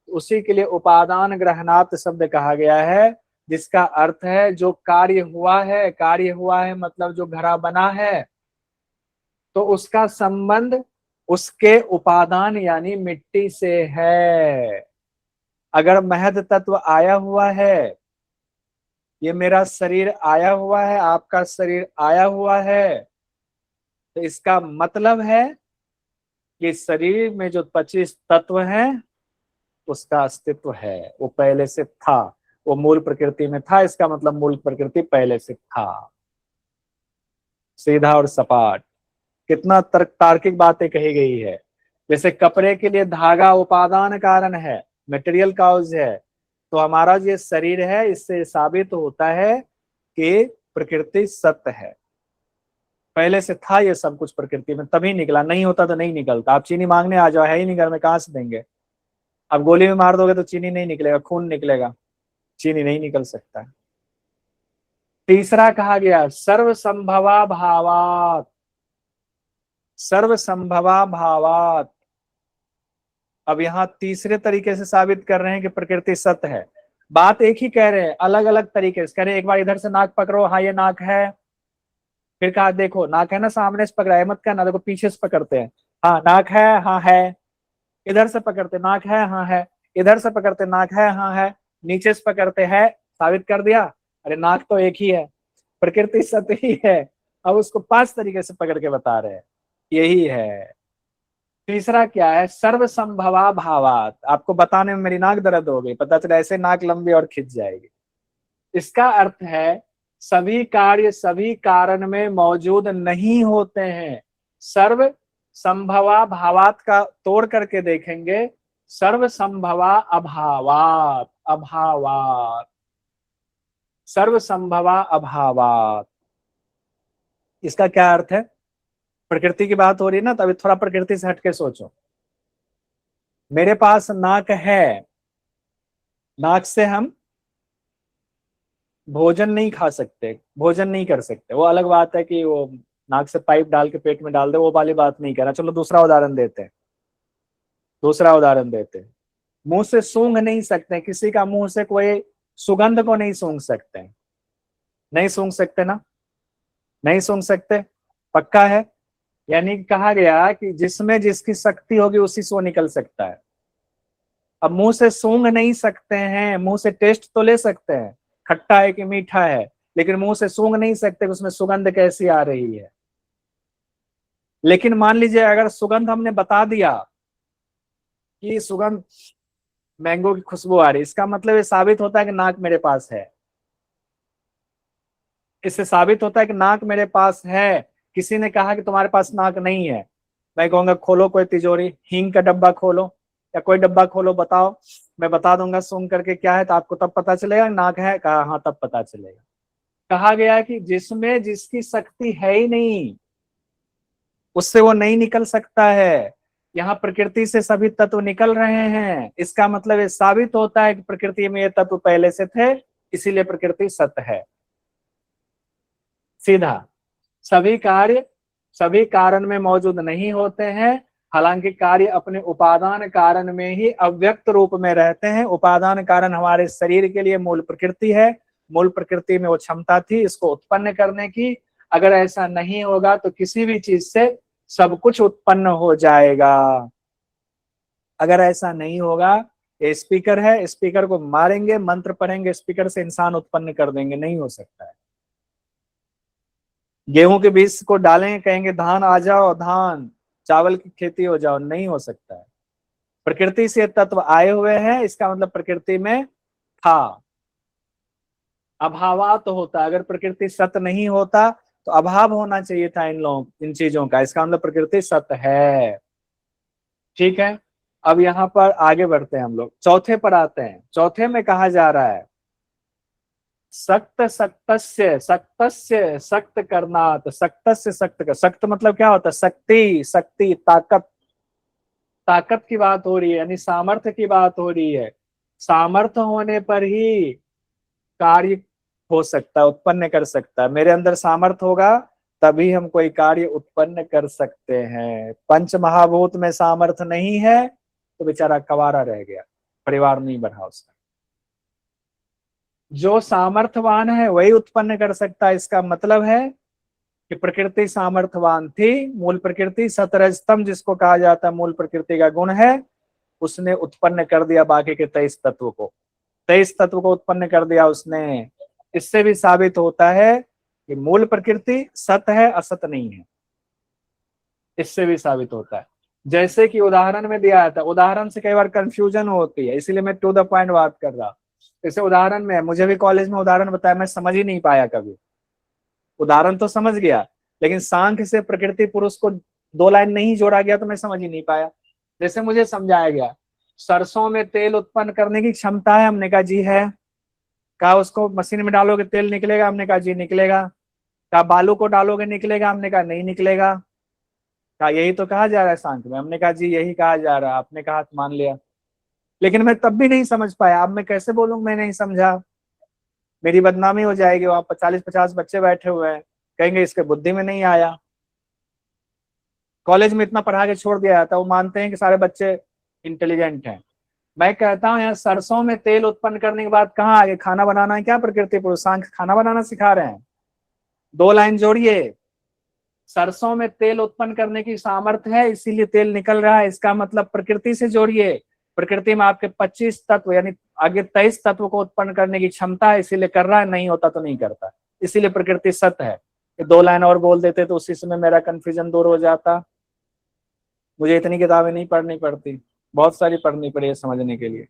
उसी के लिए उपादान ग्रहणात शब्द कहा गया है, जिसका अर्थ है जो कार्य हुआ है, कार्य हुआ है मतलब जो घड़ा बना है, तो उसका संबंध उसके उपादान यानी मिट्टी से है। अगर महद तत्व आया हुआ है, ये मेरा शरीर आया हुआ है, आपका शरीर आया हुआ है, तो इसका मतलब है कि शरीर में जो 25 तत्व हैं उसका अस्तित्व है, वो पहले से था, वो मूल प्रकृति में था। इसका मतलब मूल प्रकृति पहले से था। सीधा और सपाट, कितना तार्किक बातें कही गई है। जैसे कपड़े के लिए धागा उपादान कारण है, मटेरियल काउज है, तो हमारा जो शरीर है इससे साबित होता है कि प्रकृति सत्य है, पहले से था ये सब कुछ प्रकृति में, तभी निकला, नहीं होता तो नहीं निकलता। आप चीनी मांगने आ जाओ, है ही नहीं घर में, कहां से देंगे? अब गोली में मार दोगे तो चीनी नहीं निकलेगा, खून निकलेगा, चीनी नहीं निकल सकता। तीसरा कहा गया सर्व संभवा भावात। सर्व संभवा भावात, अब यहां तीसरे तरीके से साबित कर रहे हैं कि प्रकृति सत्य है। बात एक ही कह रहे हैं, अलग अलग तरीके से कह रहे हैं। एक बार इधर से नाक पकड़ो, हाँ ये नाक है, फिर कहा देखो नाक है ना, सामने से पकड़ा है, मत कहना देखो पीछे से पकड़ते हैं, हाँ नाक है, हाँ है, इधर से पकड़ते नाक है, हाँ है, इधर से पकड़ते नाक है, हाँ है, नीचे से पकड़ते हैं, साबित कर दिया। अरे नाक तो एक ही है, प्रकृति सत्य ही है। अब उसको 5 तरीके से पकड़ के बता रहे हैं, यही है। तीसरा क्या है? सर्व संभवा भावात। आपको बताने में मेरी नाक दर्द हो गई, पता चला ऐसे नाक लंबी और खिंच जाएगी। इसका अर्थ है सभी कार्य सभी कारण में मौजूद नहीं होते हैं। सर्व संभवा भावात का तोड़ करके देखेंगे, सर्व संभवा अभावात, अभावात, सर्व संभवा अभावात। इसका क्या अर्थ है? प्रकृति की बात हो रही है ना, तभी थोड़ा प्रकृति से हटके सोचो। मेरे पास नाक है, नाक से हम भोजन नहीं खा सकते, भोजन नहीं कर सकते, वो अलग बात है कि वो नाक से पाइप डाल के पेट में डाल दे, वो वाली बात नहीं कह रहा। चलो दूसरा उदाहरण देते हैं, दूसरा उदाहरण देते हैं। मुंह से सूंघ नहीं सकते, किसी का मुंह से कोई सुगंध को नहीं सूंघ सकते, नहीं सूंघ सकते ना, नहीं सूंघ सकते, पक्का है। यानी कहा गया कि जिसमें जिसकी शक्ति होगी उसी से वो निकल सकता है। अब मुंह से सूंघ नहीं सकते हैं, मुंह से टेस्ट तो ले सकते हैं खट्टा है कि मीठा है, लेकिन मुंह से सूंघ नहीं सकते उसमें सुगंध कैसी आ रही है। लेकिन मान लीजिए अगर सुगंध हमने बता दिया कि सुगंध मैंगो की खुशबू आ रही, इसका मतलब ये साबित होता है कि नाक मेरे पास है, इससे साबित होता है कि नाक मेरे पास है। किसी ने कहा कि तुम्हारे पास नाक नहीं है, मैं कहूंगा खोलो कोई तिजोरी, हींग का डब्बा खोलो या कोई डब्बा खोलो, बताओ, मैं बता दूंगा सूंघ करके क्या है, तो आपको तब पता चलेगा नाक है, कहा हाँ तब पता चलेगा। कहा गया कि जिसमें जिसकी शक्ति है ही नहीं उससे वो नहीं निकल सकता है। यहाँ प्रकृति से सभी तत्व निकल रहे हैं, इसका मतलब ये साबित होता है कि प्रकृति में ये तत्व पहले से थे, इसीलिए प्रकृति सत्य है। सीधा सभी कार्य सभी कारण में मौजूद नहीं होते हैं, हालांकि कार्य अपने उपादान कारण में ही अव्यक्त रूप में रहते हैं। उपादान कारण हमारे शरीर के लिए मूल प्रकृति है, मूल प्रकृति में वो क्षमता थी इसको उत्पन्न करने की। अगर ऐसा नहीं होगा तो किसी भी चीज से सब कुछ उत्पन्न हो जाएगा। अगर ऐसा नहीं होगा, ये स्पीकर है, स्पीकर को मारेंगे, मंत्र पढ़ेंगे, स्पीकर से इंसान उत्पन्न कर देंगे, नहीं हो सकता है। गेहूं के बीज को डालेंगे, कहेंगे धान आ जाओ, धान चावल की खेती हो जाओ, नहीं हो सकता है। प्रकृति से तत्व आए हुए हैं, इसका मतलब प्रकृति में था। अभावात होता, अगर प्रकृति सत्य नहीं होता तो अभाव होना चाहिए था इन चीजों का, इसका मतलब प्रकृति सत्य है। ठीक है, अब यहाँ पर आगे बढ़ते हैं हम लोग, चौथे पर आते हैं। चौथे में कहा जा रहा है सक्त सक्तस्य, सक्तस्य सक्त करनात, सक्तस्य सक्त कर। सक्त मतलब क्या होता है? शक्ति, शक्ति ताकत, ताकत की बात हो रही है, यानी सामर्थ्य की बात हो रही है। सामर्थ्य होने पर ही कार्य हो सकता है, उत्पन्न कर सकता है। मेरे अंदर सामर्थ्य होगा तभी हम कोई कार्य उत्पन्न कर सकते हैं। पंच महाभूत में सामर्थ्य नहीं है तो बेचारा कवारा रह गया, परिवार नहीं बढ़ा उसका। जो सामर्थ्यवान है वही उत्पन्न कर सकता है। इसका मतलब है कि प्रकृति सामर्थ्यवान थी, मूल प्रकृति सतरजतम जिसको कहा जाता है मूल प्रकृति का गुण है, उसने उत्पन्न कर दिया बाकी के 23 तत्व को, 23 तत्व को उत्पन्न कर दिया उसने। इससे भी साबित होता है कि मूल प्रकृति सत्य है, असत्य नहीं है। इससे भी साबित होता है, जैसे कि उदाहरण में दिया था, उदाहरण से कई बार कंफ्यूजन होती है, इसीलिए मैं टू द पॉइंट बात कर रहा हूं। जैसे उदाहरण में, मुझे भी कॉलेज में उदाहरण बताया, मैं समझ ही नहीं पाया कभी। उदाहरण तो समझ गया, लेकिन सांख्य से प्रकृति पुरुष को 2 लाइन नहीं जोड़ा गया तो मैं समझ ही नहीं पाया। जैसे मुझे समझाया गया सरसों में तेल उत्पन्न करने की क्षमता है, हमने कहा जी है। कहा उसको मशीन में डालोगे तेल निकलेगा, हमने कहा जी निकलेगा। कहा बालू को डालोगे निकलेगा, हमने कहा नहीं निकलेगा। कहा यही तो कहा जा रहा है सांख्य में, हमने कहा जी यही कहा जा रहा है। आपने कहा मान लिया, लेकिन मैं तब भी नहीं समझ पाया। अब मैं कैसे बोलूं मैं नहीं समझा, मेरी बदनामी हो जाएगी। वहां पर 40-50 बच्चे बैठे हुए हैं, कहेंगे इसके बुद्धि में नहीं आया। कॉलेज में इतना पढ़ा के छोड़ दिया जाता है, वो मानते हैं कि सारे बच्चे इंटेलिजेंट हैं। मैं कहता हूँ यहाँ सरसों में तेल उत्पन्न करने के बाद कहाँ आगे खाना बनाना है क्या? प्रकृति पुरुष सांख्य खाना बनाना सिखा रहे हैं। 2 लाइन जोड़िए, सरसों में तेल उत्पन्न करने की सामर्थ्य है इसीलिए तेल निकल रहा है, इसका मतलब प्रकृति से जोड़िए। प्रकृति में आपके 25 तत्व यानी आगे 23 तत्व को उत्पन्न करने की क्षमता है, इसीलिए कर रहा है, नहीं होता तो नहीं करता, इसीलिए प्रकृति सत्य है। 2 लाइन और बोल देते तो उसी समय मेरा कंफ्यूजन दूर हो जाता। मुझे इतनी किताबें नहीं पढ़नी पड़ती, बहुत सारी पढ़नी पड़ी है समझने के लिए।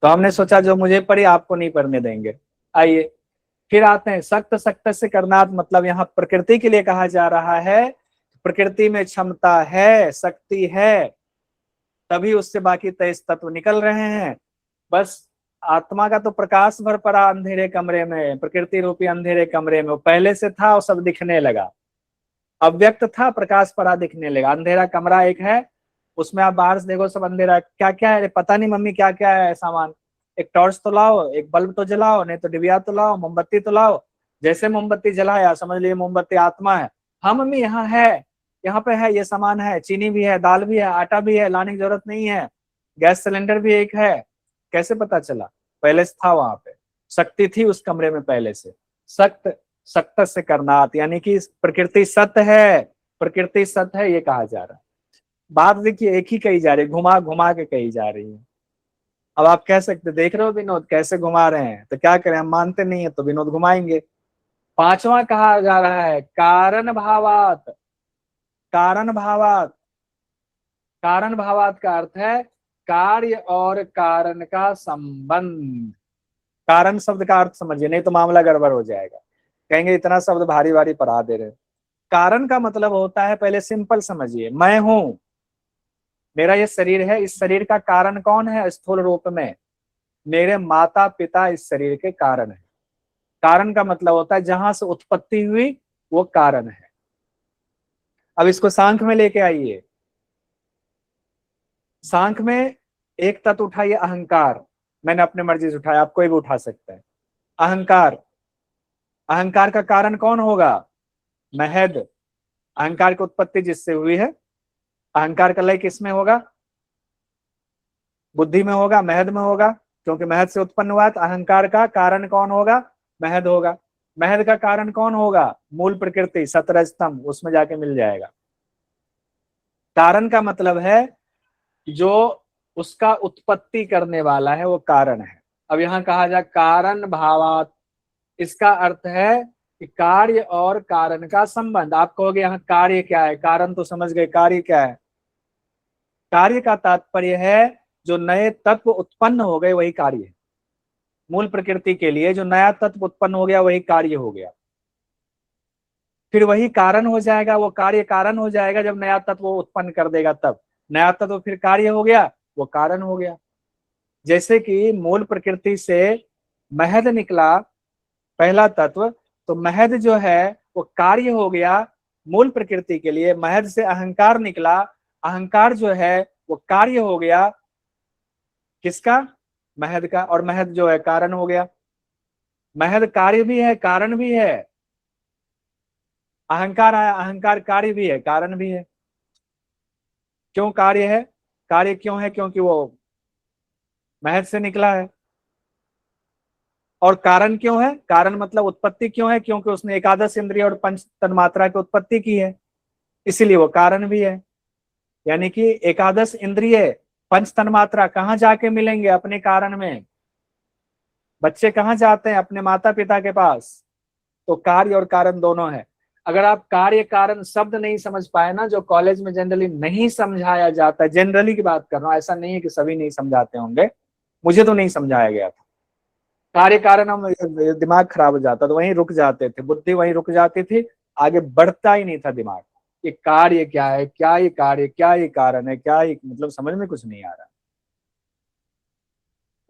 तो हमने सोचा जो मुझे पढ़ी आपको नहीं पढ़ने देंगे। आइए फिर आते हैं सक्त सक्त से करनात, मतलब यहाँ प्रकृति के लिए कहा जा रहा है प्रकृति में क्षमता है, शक्ति है, तभी उससे बाकी 23 तत्व निकल रहे हैं। बस आत्मा का तो प्रकाश भर पड़ा अंधेरे कमरे में, प्रकृति रूपी अंधेरे कमरे में। वो पहले से था और सब दिखने लगा, अव्यक्त था, प्रकाश पड़ा, दिखने लगा। अंधेरा कमरा एक है, उसमें आप बाहर से देखो सब अंधेरा, क्या क्या है पता नहीं मम्मी क्या क्या है सामान। एक टॉर्च तो लाओ, एक बल्ब तो जलाओ, नहीं तो डिबिया तो लाओ, मोमबत्ती तो लाओ। जैसे मोमबत्ती जलाया समझ लीजिए मोमबत्ती आत्मा है। हाँ मम्मी यहाँ है, यहाँ पे है, ये सामान है, चीनी भी है, दाल भी है, आटा भी है, लाने की जरूरत नहीं है, गैस सिलेंडर भी एक है। कैसे पता चला? पहले से था वहां पे, शक्ति थी उस कमरे में पहले से। सक्त सक्त से करनात, यानी कि प्रकृति सत्य है, प्रकृति सत्य है ये कहा जा रहा है। बात देखिए एक ही कही जा रही है, घुमा घुमा के कही जा रही है। अब आप कह सकते देख रहे हो विनोद कैसे घुमा रहे हैं, तो क्या करें, हम मानते नहीं है तो विनोद घुमाएंगे। 5वां कहा जा रहा है कारण भावात। कारण भावात, कारण भावात का अर्थ है कार्य और कारण का संबंध। कारण शब्द का अर्थ समझिए, नहीं तो मामला गड़बड़ हो जाएगा, कहेंगे इतना शब्द भारी भारी पढ़ा दे रहे। कारण का मतलब होता है, पहले सिंपल समझिए, मैं हूं, मेरा ये शरीर है, इस शरीर का कारण कौन है? स्थूल रूप में मेरे माता पिता इस शरीर के कारण है। कारण का मतलब होता है जहां से उत्पत्ति हुई वो कारण है। अब इसको सांख्य में लेके आइए। सांख्य में एक तत्व उठाइए अहंकार, मैंने अपने मर्जी से उठाया, आप कोई भी उठा सकता है। अहंकार, अहंकार का कारण कौन होगा? महद। अहंकार की उत्पत्ति जिससे हुई है, अहंकार का लय किसमें होगा? बुद्धि में होगा, महद में होगा, क्योंकि महद से उत्पन्न हुआ। तो अहंकार का कारण कौन होगा? महद होगा। महद का कारण कौन होगा? मूल प्रकृति, सतरज स्तंभ, उसमें जाके मिल जाएगा। कारण का मतलब है जो उसका उत्पत्ति करने वाला है वो कारण है। अब यहां कहा जाए कारण भावात, इसका अर्थ है कि कार्य और कारण का संबंध। आप कहोगे यहाँ कार्य क्या है? कारण तो समझ गए, कार्य क्या है? कार्य का तात्पर्य है जो नए तत्व उत्पन्न हो गए वही कार्य है। मूल प्रकृति के लिए जो नया तत्व उत्पन्न हो गया वही कार्य हो गया, फिर वही कारण हो जाएगा। वो कार्य कारण हो जाएगा जब नया तत्व उत्पन्न कर देगा, तब नया तत्व फिर कार्य हो गया, वो कारण हो गया। जैसे कि मूल प्रकृति से महद निकला पहला तत्व, तो महद जो है वो कार्य हो गया मूल प्रकृति के लिए। महद से अहंकार निकला, अहंकार जो है वो कार्य हो गया किसका? महद का। और महद जो है कारण हो गया। महद कार्य भी है कारण भी है। अहंकार आया, अहंकार कार्य भी है कारण भी है। क्यों कार्य है? कार्य क्यों है? क्योंकि वो महद से निकला है। और कारण क्यों है? कारण मतलब उत्पत्ति क्यों है? क्योंकि उसने एकादश इंद्रिय और पंच तन्मात्रा की उत्पत्ति की है, इसीलिए वो कारण भी है। यानी कि एकादश इंद्रिय पंच तन्मात्रा कहाँ जाके मिलेंगे? अपने कारण में। बच्चे कहाँ जाते हैं? अपने माता पिता के पास। तो कार्य और कारण दोनों है। अगर आप कार्य कारण शब्द नहीं समझ पाए ना, जो कॉलेज में जनरली नहीं समझाया जाता है, जनरली की बात कर रहा हूँ, ऐसा नहीं है कि सभी नहीं समझाते होंगे, मुझे तो नहीं समझाया गया था। कार्य कारण हम दिमाग खराब हो जाता, तो वहीं रुक जाते थे, बुद्धि वहीं रुक जाती थी, आगे बढ़ता ही नहीं था दिमाग। ये कार्य क्या है, क्या ये कार्य, क्या ये कारण है, क्या ये मतलब, समझ में कुछ नहीं आ रहा।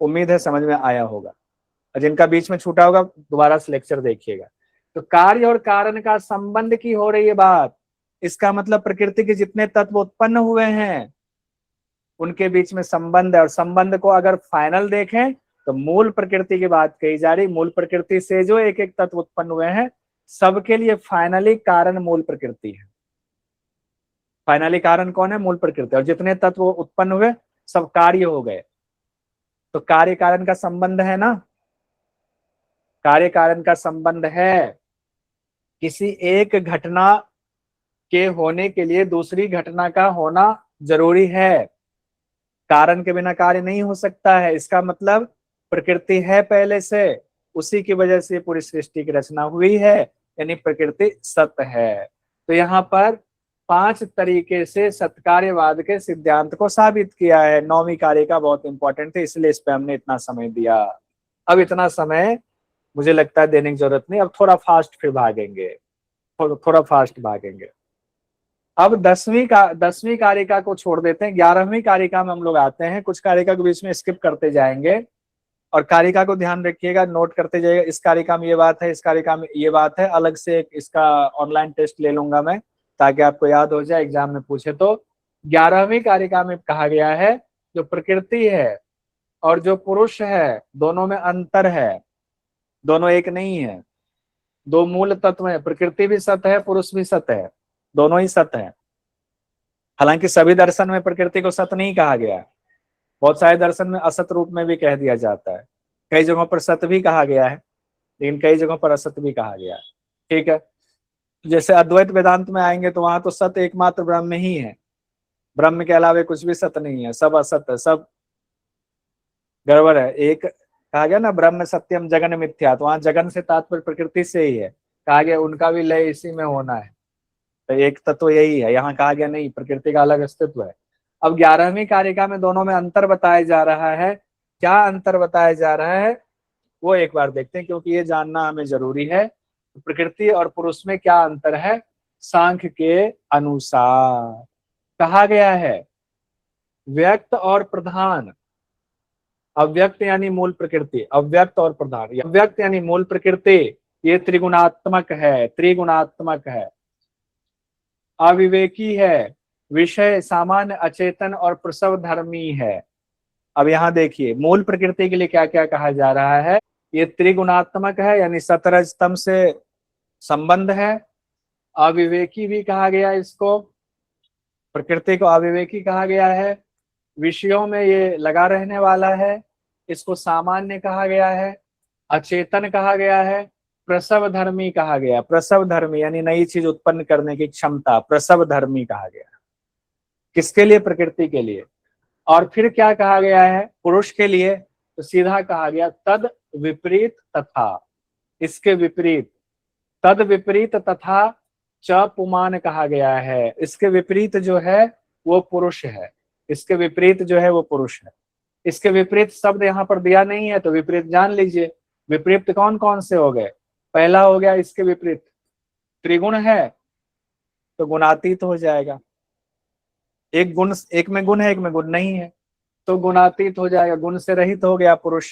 उम्मीद है समझ में आया होगा, और जिनका बीच में छूटा होगा दोबारा से लेक्चर देखिएगा। तो कार्य और कारण का संबंध की हो रही है बात। इसका मतलब प्रकृति के जितने तत्व उत्पन्न हुए हैं उनके बीच में संबंध है। और संबंध को अगर फाइनल देखें तो मूल प्रकृति की बात कही जा रही। मूल प्रकृति से जो एक एक तत्व उत्पन्न हुए हैं सबके लिए फाइनली कारण मूल प्रकृति है। फाइनली कारण कौन है? मूल प्रकृति। और जितने तत्व उत्पन्न हुए सब कार्य हो गए। तो कार्य कारण का संबंध है ना, कार्य कारण का संबंध है। किसी एक घटना के होने के लिए दूसरी घटना का होना जरूरी है। कारण के बिना कार्य नहीं हो सकता है। इसका मतलब प्रकृति है पहले से, उसी की वजह से पूरी सृष्टि की रचना हुई है, यानी प्रकृति सत्य है। तो यहाँ पर 5 तरीके से सत्कार्यवाद के सिद्धांत को साबित किया है। 9वीं कार्य का बहुत इंपॉर्टेंट है, इसलिए इस पे हमने इतना समय दिया। अब इतना समय मुझे लगता है देने की जरूरत नहीं। अब थोड़ा फास्ट फिर भागेंगे, थोड़ा फास्ट भागेंगे। अब 10वीं कारिका को छोड़ देते हैं, 11वीं कारिका में हम लोग आते हैं। कुछ कारिका के बीच में स्किप करते जाएंगे, और कारिका को ध्यान रखिएगा, नोट करते जाइएगा। इस कारिका में ये बात है, इस कारिका में ये बात है। अलग से एक इसका ऑनलाइन टेस्ट ले लूंगा मैं, ताकि आपको याद हो जाए, एग्जाम में पूछे तो। 11वीं कारिका में कहा गया है जो प्रकृति है और जो पुरुष है दोनों में अंतर है, दोनों एक नहीं है। 2 मूल तत्व है, प्रकृति भी सत्य है, पुरुष भी सत्य है, दोनों ही सत्य है। हालांकि सभी दर्शन में प्रकृति को सत्य नहीं कहा गया है, बहुत सारे दर्शन में असत रूप में भी कह दिया जाता है। कई जगहों पर सत्य भी कहा गया है, लेकिन कई जगहों पर असत्य भी कहा गया है। ठीक है, जैसे अद्वैत वेदांत में आएंगे तो वहां तो सत्य एकमात्र ब्रह्म ही है, ब्रह्म के अलावा कुछ भी सत्य नहीं है, सब असत्य, सब गड़बड़ है। एक कहा गया ना ब्रह्म सत्यम जगन मिथ्या, तो वहां जगन से तात्पर्य प्रकृति से ही है। कहा गया उनका भी लय इसी में होना है, तो एक तत्व यही है। यहाँ कहा गया नहीं, प्रकृति का अलग अस्तित्व है। अब 11वीं कारिका में दोनों में अंतर बताया जा रहा है। क्या अंतर बताया जा रहा है वो एक बार देखते हैं, क्योंकि ये जानना हमें जरूरी है। प्रकृति और पुरुष में क्या अंतर है? सांख्य के अनुसार कहा गया है व्यक्त और प्रधान, अव्यक्त यानी मूल प्रकृति, अव्यक्त और प्रधान। अव्यक्त यानी मूल प्रकृति, ये त्रिगुणात्मक है, त्रिगुणात्मक है, अविवेकी है, विषय सामान्य अचेतन और प्रसव धर्मी है। अब यहाँ देखिए मूल प्रकृति के लिए क्या क्या कहा जा रहा है। ये त्रिगुणात्मक है यानी सतरज स्तंभ से संबंध है। अविवेकी भी कहा गया इसको, प्रकृति को अविवेकी कहा गया है। विषयों में ये लगा रहने वाला है, इसको सामान्य कहा गया है। अचेतन कहा गया है। प्रसव धर्मी कहा गया, प्रसव धर्मी यानी नई चीज उत्पन्न करने की क्षमता, प्रसव धर्मी कहा गया। किसके लिए? प्रकृति के लिए। और फिर क्या कहा गया है पुरुष के लिए? तो सीधा कहा गया तद विपरीत तथा, इसके विपरीत, तद विपरीत तथा च पुमान कहा गया है। इसके विपरीत जो है वो पुरुष है, इसके विपरीत जो है वो पुरुष है। इसके विपरीत शब्द यहाँ पर दिया नहीं है तो विपरीत जान लीजिए। विपरीत कौन कौन से हो गए? पहला हो गया इसके विपरीत त्रिगुण है तो गुणातीत हो जाएगा। एक गुण, एक में गुण है एक में गुण नहीं है तो गुणातीत हो जाएगा, गुण से रहित हो गया पुरुष।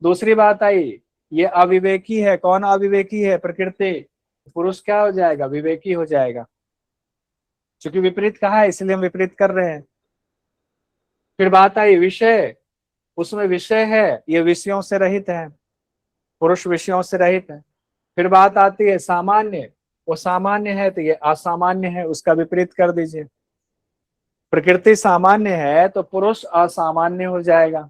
दूसरी बात आई ये अविवेकी है। कौन अविवेकी है? प्रकृति। पुरुष क्या हो जाएगा? विवेकी हो जाएगा। क्योंकि विपरीत कहा है इसलिए हम विपरीत कर रहे हैं। फिर बात आई विषय, उसमें विषय है, ये विषयों से रहित है, पुरुष विषयों से रहित है। फिर बात आती है सामान्य, वो सामान्य है तो ये असामान्य है, उसका विपरीत कर दीजिए। प्रकृति सामान्य है तो पुरुष असामान्य हो जाएगा।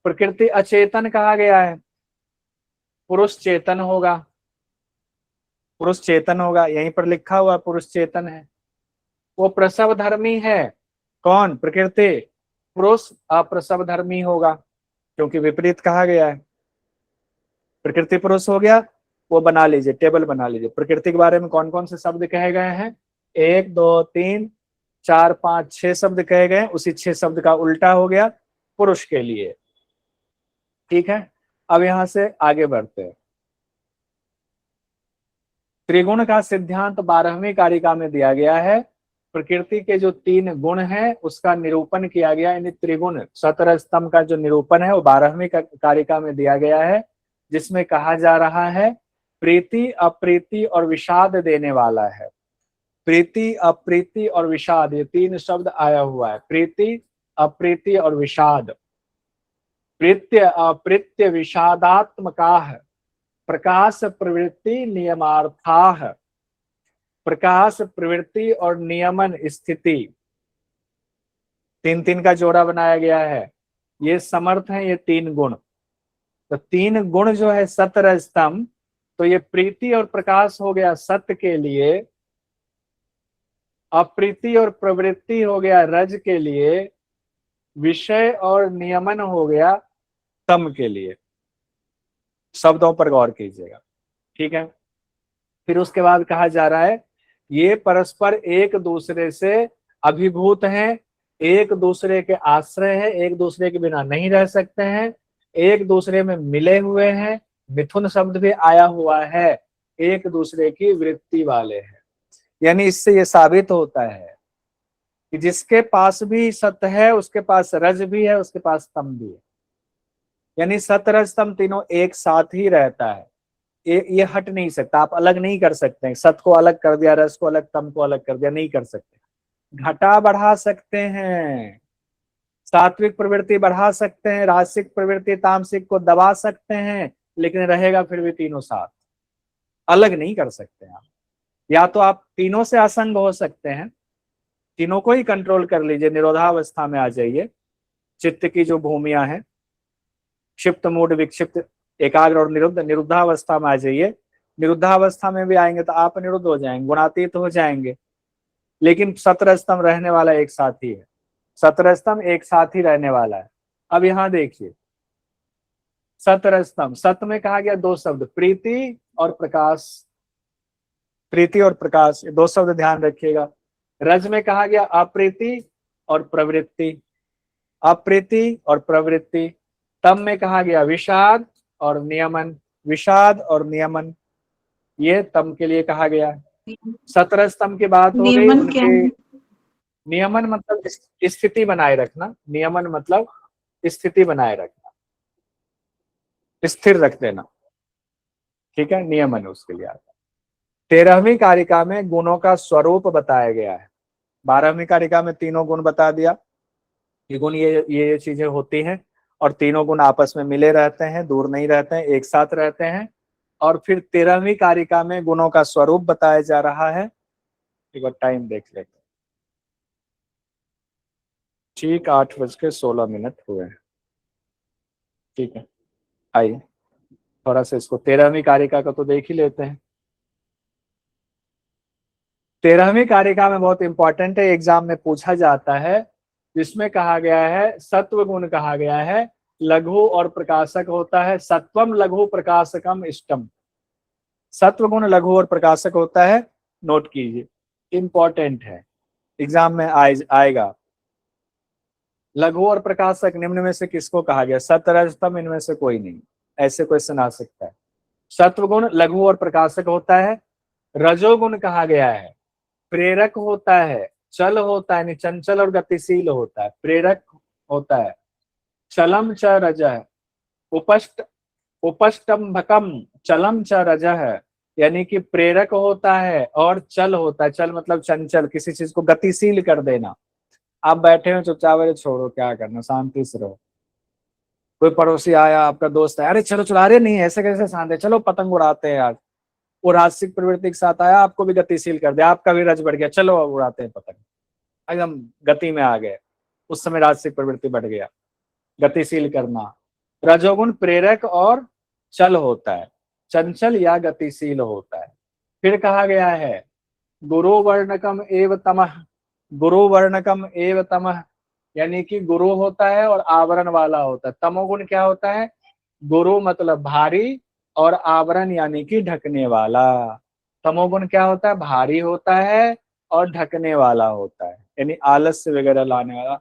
प्रकृति अचेतन कहा गया है, पुरुष चेतन होगा, पुरुष चेतन होगा, यहीं पर लिखा हुआ पुरुष चेतन है। वो प्रसव धर्मी है। कौन? प्रकृति। पुरुष अप्रसव धर्मी होगा क्योंकि विपरीत कहा गया है। प्रकृति पुरुष हो गया, वो बना लीजिए, टेबल बना लीजिए। प्रकृति के बारे में कौन कौन से शब्द कहे गए हैं? 1 2 3 4 5 6 शब्द कहे गए। उसी 6 शब्द का उल्टा हो गया पुरुष के लिए। ठीक है, अब यहां से आगे बढ़ते हैं। त्रिगुण का सिद्धांत 12वीं कारिका में दिया गया है। प्रकृति के जो 3 गुण हैं उसका निरूपण किया गया, यानी त्रिगुण सतर स्तंभ का जो निरूपण है वो 12वीं कारिका में दिया गया है, जिसमें कहा जा रहा है प्रीति, अप्रीति और विषाद देने वाला है। प्रीति, अप्रीति और विषाद, ये 3 शब्द आया हुआ है। प्रीति, अप्रीति और विषाद। प्रीत्य अप्रीत्य विषादात्मकाः प्रकाश प्रवृत्ति नियमार्थाः। प्रकाश, प्रवृत्ति और नियमन स्थिति, 3 का जोड़ा बनाया गया है। ये समर्थ है ये 3 गुण। तो 3 गुण जो है सतर स्तंभ, तो ये प्रीति और प्रकाश हो गया सत्य के लिए, अप्रीति और प्रवृत्ति हो गया रज के लिए, विषय और नियमन हो गया तम के लिए। शब्दों पर गौर कीजिएगा, ठीक है। फिर उसके बाद कहा जा रहा है ये परस्पर एक दूसरे से अभिभूत हैं, एक दूसरे के आश्रय है, एक दूसरे के बिना नहीं रह सकते हैं, एक दूसरे में मिले हुए हैं। मिथुन शब्द भी आया हुआ है, एक दूसरे की वृत्ति वाले हैं। यानी इससे ये साबित होता है कि जिसके पास भी सत्य है उसके पास रज भी है, उसके पास तम भी है। यानी सत रज तम तीनों एक साथ ही रहता है, ये हट नहीं सकता, आप अलग नहीं कर सकते हैं। सत को अलग कर दिया, रज को अलग, तम को अलग कर दिया, नहीं कर सकते। घटा बढ़ा सकते हैं, सात्विक प्रवृत्ति बढ़ा सकते हैं, राजसिक प्रवृत्ति तामसिक को दबा सकते हैं, लेकिन रहेगा फिर भी तीनों साथ, अलग नहीं कर सकते आप। या तो आप तीनों से असंग हो सकते हैं, तीनों को ही कंट्रोल कर लीजिए, निरोधावस्था में आ जाइए। चित्त की जो भूमियां हैं, क्षिप्त, मूढ़, विक्षिप्त, एकाग्र और निरुद्ध, निरुद्धावस्था में आ जाइए। निरुद्धावस्था में भी आएंगे तो आप निरुद्ध हो जाएंगे, गुणातीत हो जाएंगे। लेकिन सतर स्तंभ रहने वाला एक साथ ही है, सतर स्तंभ एक साथ ही रहने वाला है। अब यहां देखिए सतर स्तंभ, सत में कहा गया 2 शब्द, प्रीति और प्रकाश। प्रीति और प्रकाश, ये 2 शब्द ध्यान रखिएगा। रज में कहा गया अप्रीति और प्रवृत्ति, अप्रीति और प्रवृत्ति। तम में कहा गया विषाद और नियमन, विषाद और नियमन, ये तम के लिए कहा गया। सतर स्तंभ की बात हो गई। उनके नियमन मतलब स्थिति बनाए रखना, नियमन मतलब स्थिति बनाए रखना, स्थिर रख देना, ठीक है, नियमन उसके लिए आता है। 13वीं कारिका में गुणों का स्वरूप बताया गया है। 12वीं कारिका में तीनों गुण बता दिया कि गुण ये चीजें होती हैं, और तीनों गुण आपस में मिले रहते हैं, दूर नहीं रहते हैं, एक साथ रहते हैं। और फिर 13वीं कारिका में गुणों का स्वरूप बताया जा रहा है। एक बार टाइम देख लेते हैं, ठीक 8:16 हुए हैं, ठीक है। आइए थोड़ा सा इसको 13वीं कारिका का तो देख ही लेते हैं। 13वीं कारिका में बहुत इंपॉर्टेंट है, एग्जाम में पूछा जाता है, जिसमें कहा गया है सत्व गुण कहा गया है, लघु और प्रकाशक होता है। सत्वम लघु प्रकाशकम इष्टम, सत्व गुण लघु और प्रकाशक होता है, नोट कीजिए, इंपॉर्टेंट है, एग्जाम में आएगा। लघु और प्रकाशक निम्न में से किसको कहा गया? सतरजतम इनमें से कोई नहीं, ऐसे क्वेश्चन आ सकता है। सत्वगुण लघु और प्रकाशक होता है। रजोगुण कहा गया है, प्रेरक होता है, चल होता है, यानी चंचल और गतिशील होता है, प्रेरक होता है। चलम च रजः, उपष्टम्भकम चलम च रजः, यानी कि प्रेरक होता है और चल होता है। चल मतलब चंचल, किसी चीज को गतिशील कर देना। आप बैठे हो चुपचाप, अरे छोड़ो क्या करना, शांति से रहो। कोई पड़ोसी आया, आपका दोस्त है, अरे चलो चलो, अरे नहीं ऐसे कैसे शांत है, चलो पतंग उड़ाते हैं आज। वो राजसिक प्रवृत्ति के साथ आया, आपको भी गतिशील कर दिया, आपका भी रज बढ़ गया, चलो अब उड़ाते हैं पतंग, एकदम गति में आ गए। उस समय राजसिक प्रवृत्ति बढ़ गया, गतिशील करना। रजोगुण प्रेरक और चल होता है, चंचल या गतिशील होता है। फिर कहा गया है गुरु वर्णकम एव तमः, गुरु वर्णकम एव तमः, यानी कि गुरु होता है और आवरण वाला होता है। तमोगुण क्या होता है? गुरु मतलब भारी और आवरण यानी कि ढकने वाला। तमोगुण क्या होता है? भारी होता है और ढकने वाला होता है, यानी आलस्य वगैरह लाने वाला।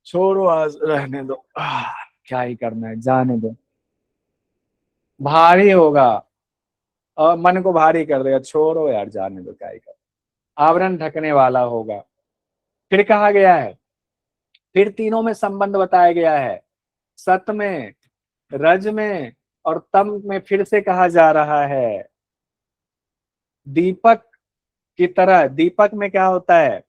छोड़ो आज रहने दो, क्या ही करना है, जाने दो। भारी होगा और मन को भारी कर देगा, छोड़ो यार जाने दो, क्या ही कर। आवरण ढकने वाला होगा। फिर कहा गया है, फिर तीनों में संबंध बताया गया है, सत में, रज में और तम में। फिर से कहा जा रहा है दीपक की तरह। दीपक में क्या होता है?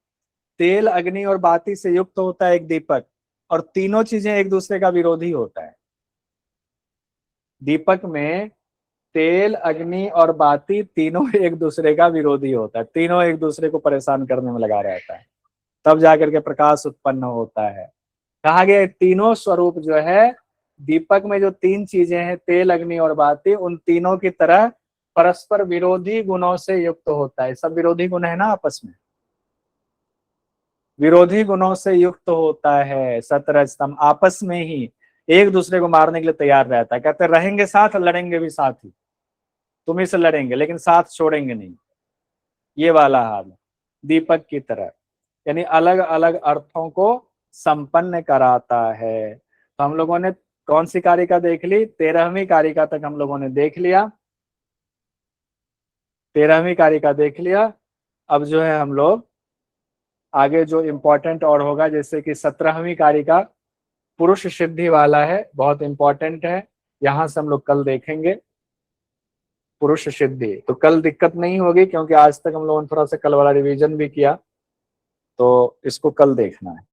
तेल, अग्नि और बाती से युक्त होता है एक दीपक, और तीनों चीजें एक दूसरे का विरोधी होता है। दीपक में तेल, अग्नि और बाती तीनों एक दूसरे का विरोधी होता है, तीनों एक दूसरे को परेशान करने में लगा रहता है, तब जाकर के प्रकाश उत्पन्न होता है। कहा गया तीनों स्वरूप जो है, दीपक में जो तीन चीजें हैं, तेल, अग्नि और बाती, उन तीनों की तरह परस्पर विरोधी गुणों से युक्त होता है। सब विरोधी गुण है ना, आपस में विरोधी गुणों से युक्त होता है। सतरजतम आपस में ही एक दूसरे को मारने के लिए तैयार रहता है। कहते रहेंगे साथ, लड़ेंगे भी साथ ही, तुम्ही से लड़ेंगे लेकिन साथ छोड़ेंगे नहीं, ये वाला हाल दीपक की तरह, यानी अलग अलग अर्थों को संपन्न कराता है। तो हम लोगों ने कौन सी कारिका देख ली? 13वीं कारिका तक हम लोगों ने देख लिया, 13वीं कारिका देख लिया। अब जो है हम लोग आगे जो इम्पोर्टेंट और होगा, जैसे कि 17वीं कारिका पुरुष सिद्धि वाला है, बहुत इंपॉर्टेंट है, यहां से हम लोग कल देखेंगे पुरुष सिद्धि। तो कल दिक्कत नहीं होगी, क्योंकि आज तक हम लोगों ने थोड़ा सा कल वाला रिवीजन भी किया, तो इसको कल देखना है।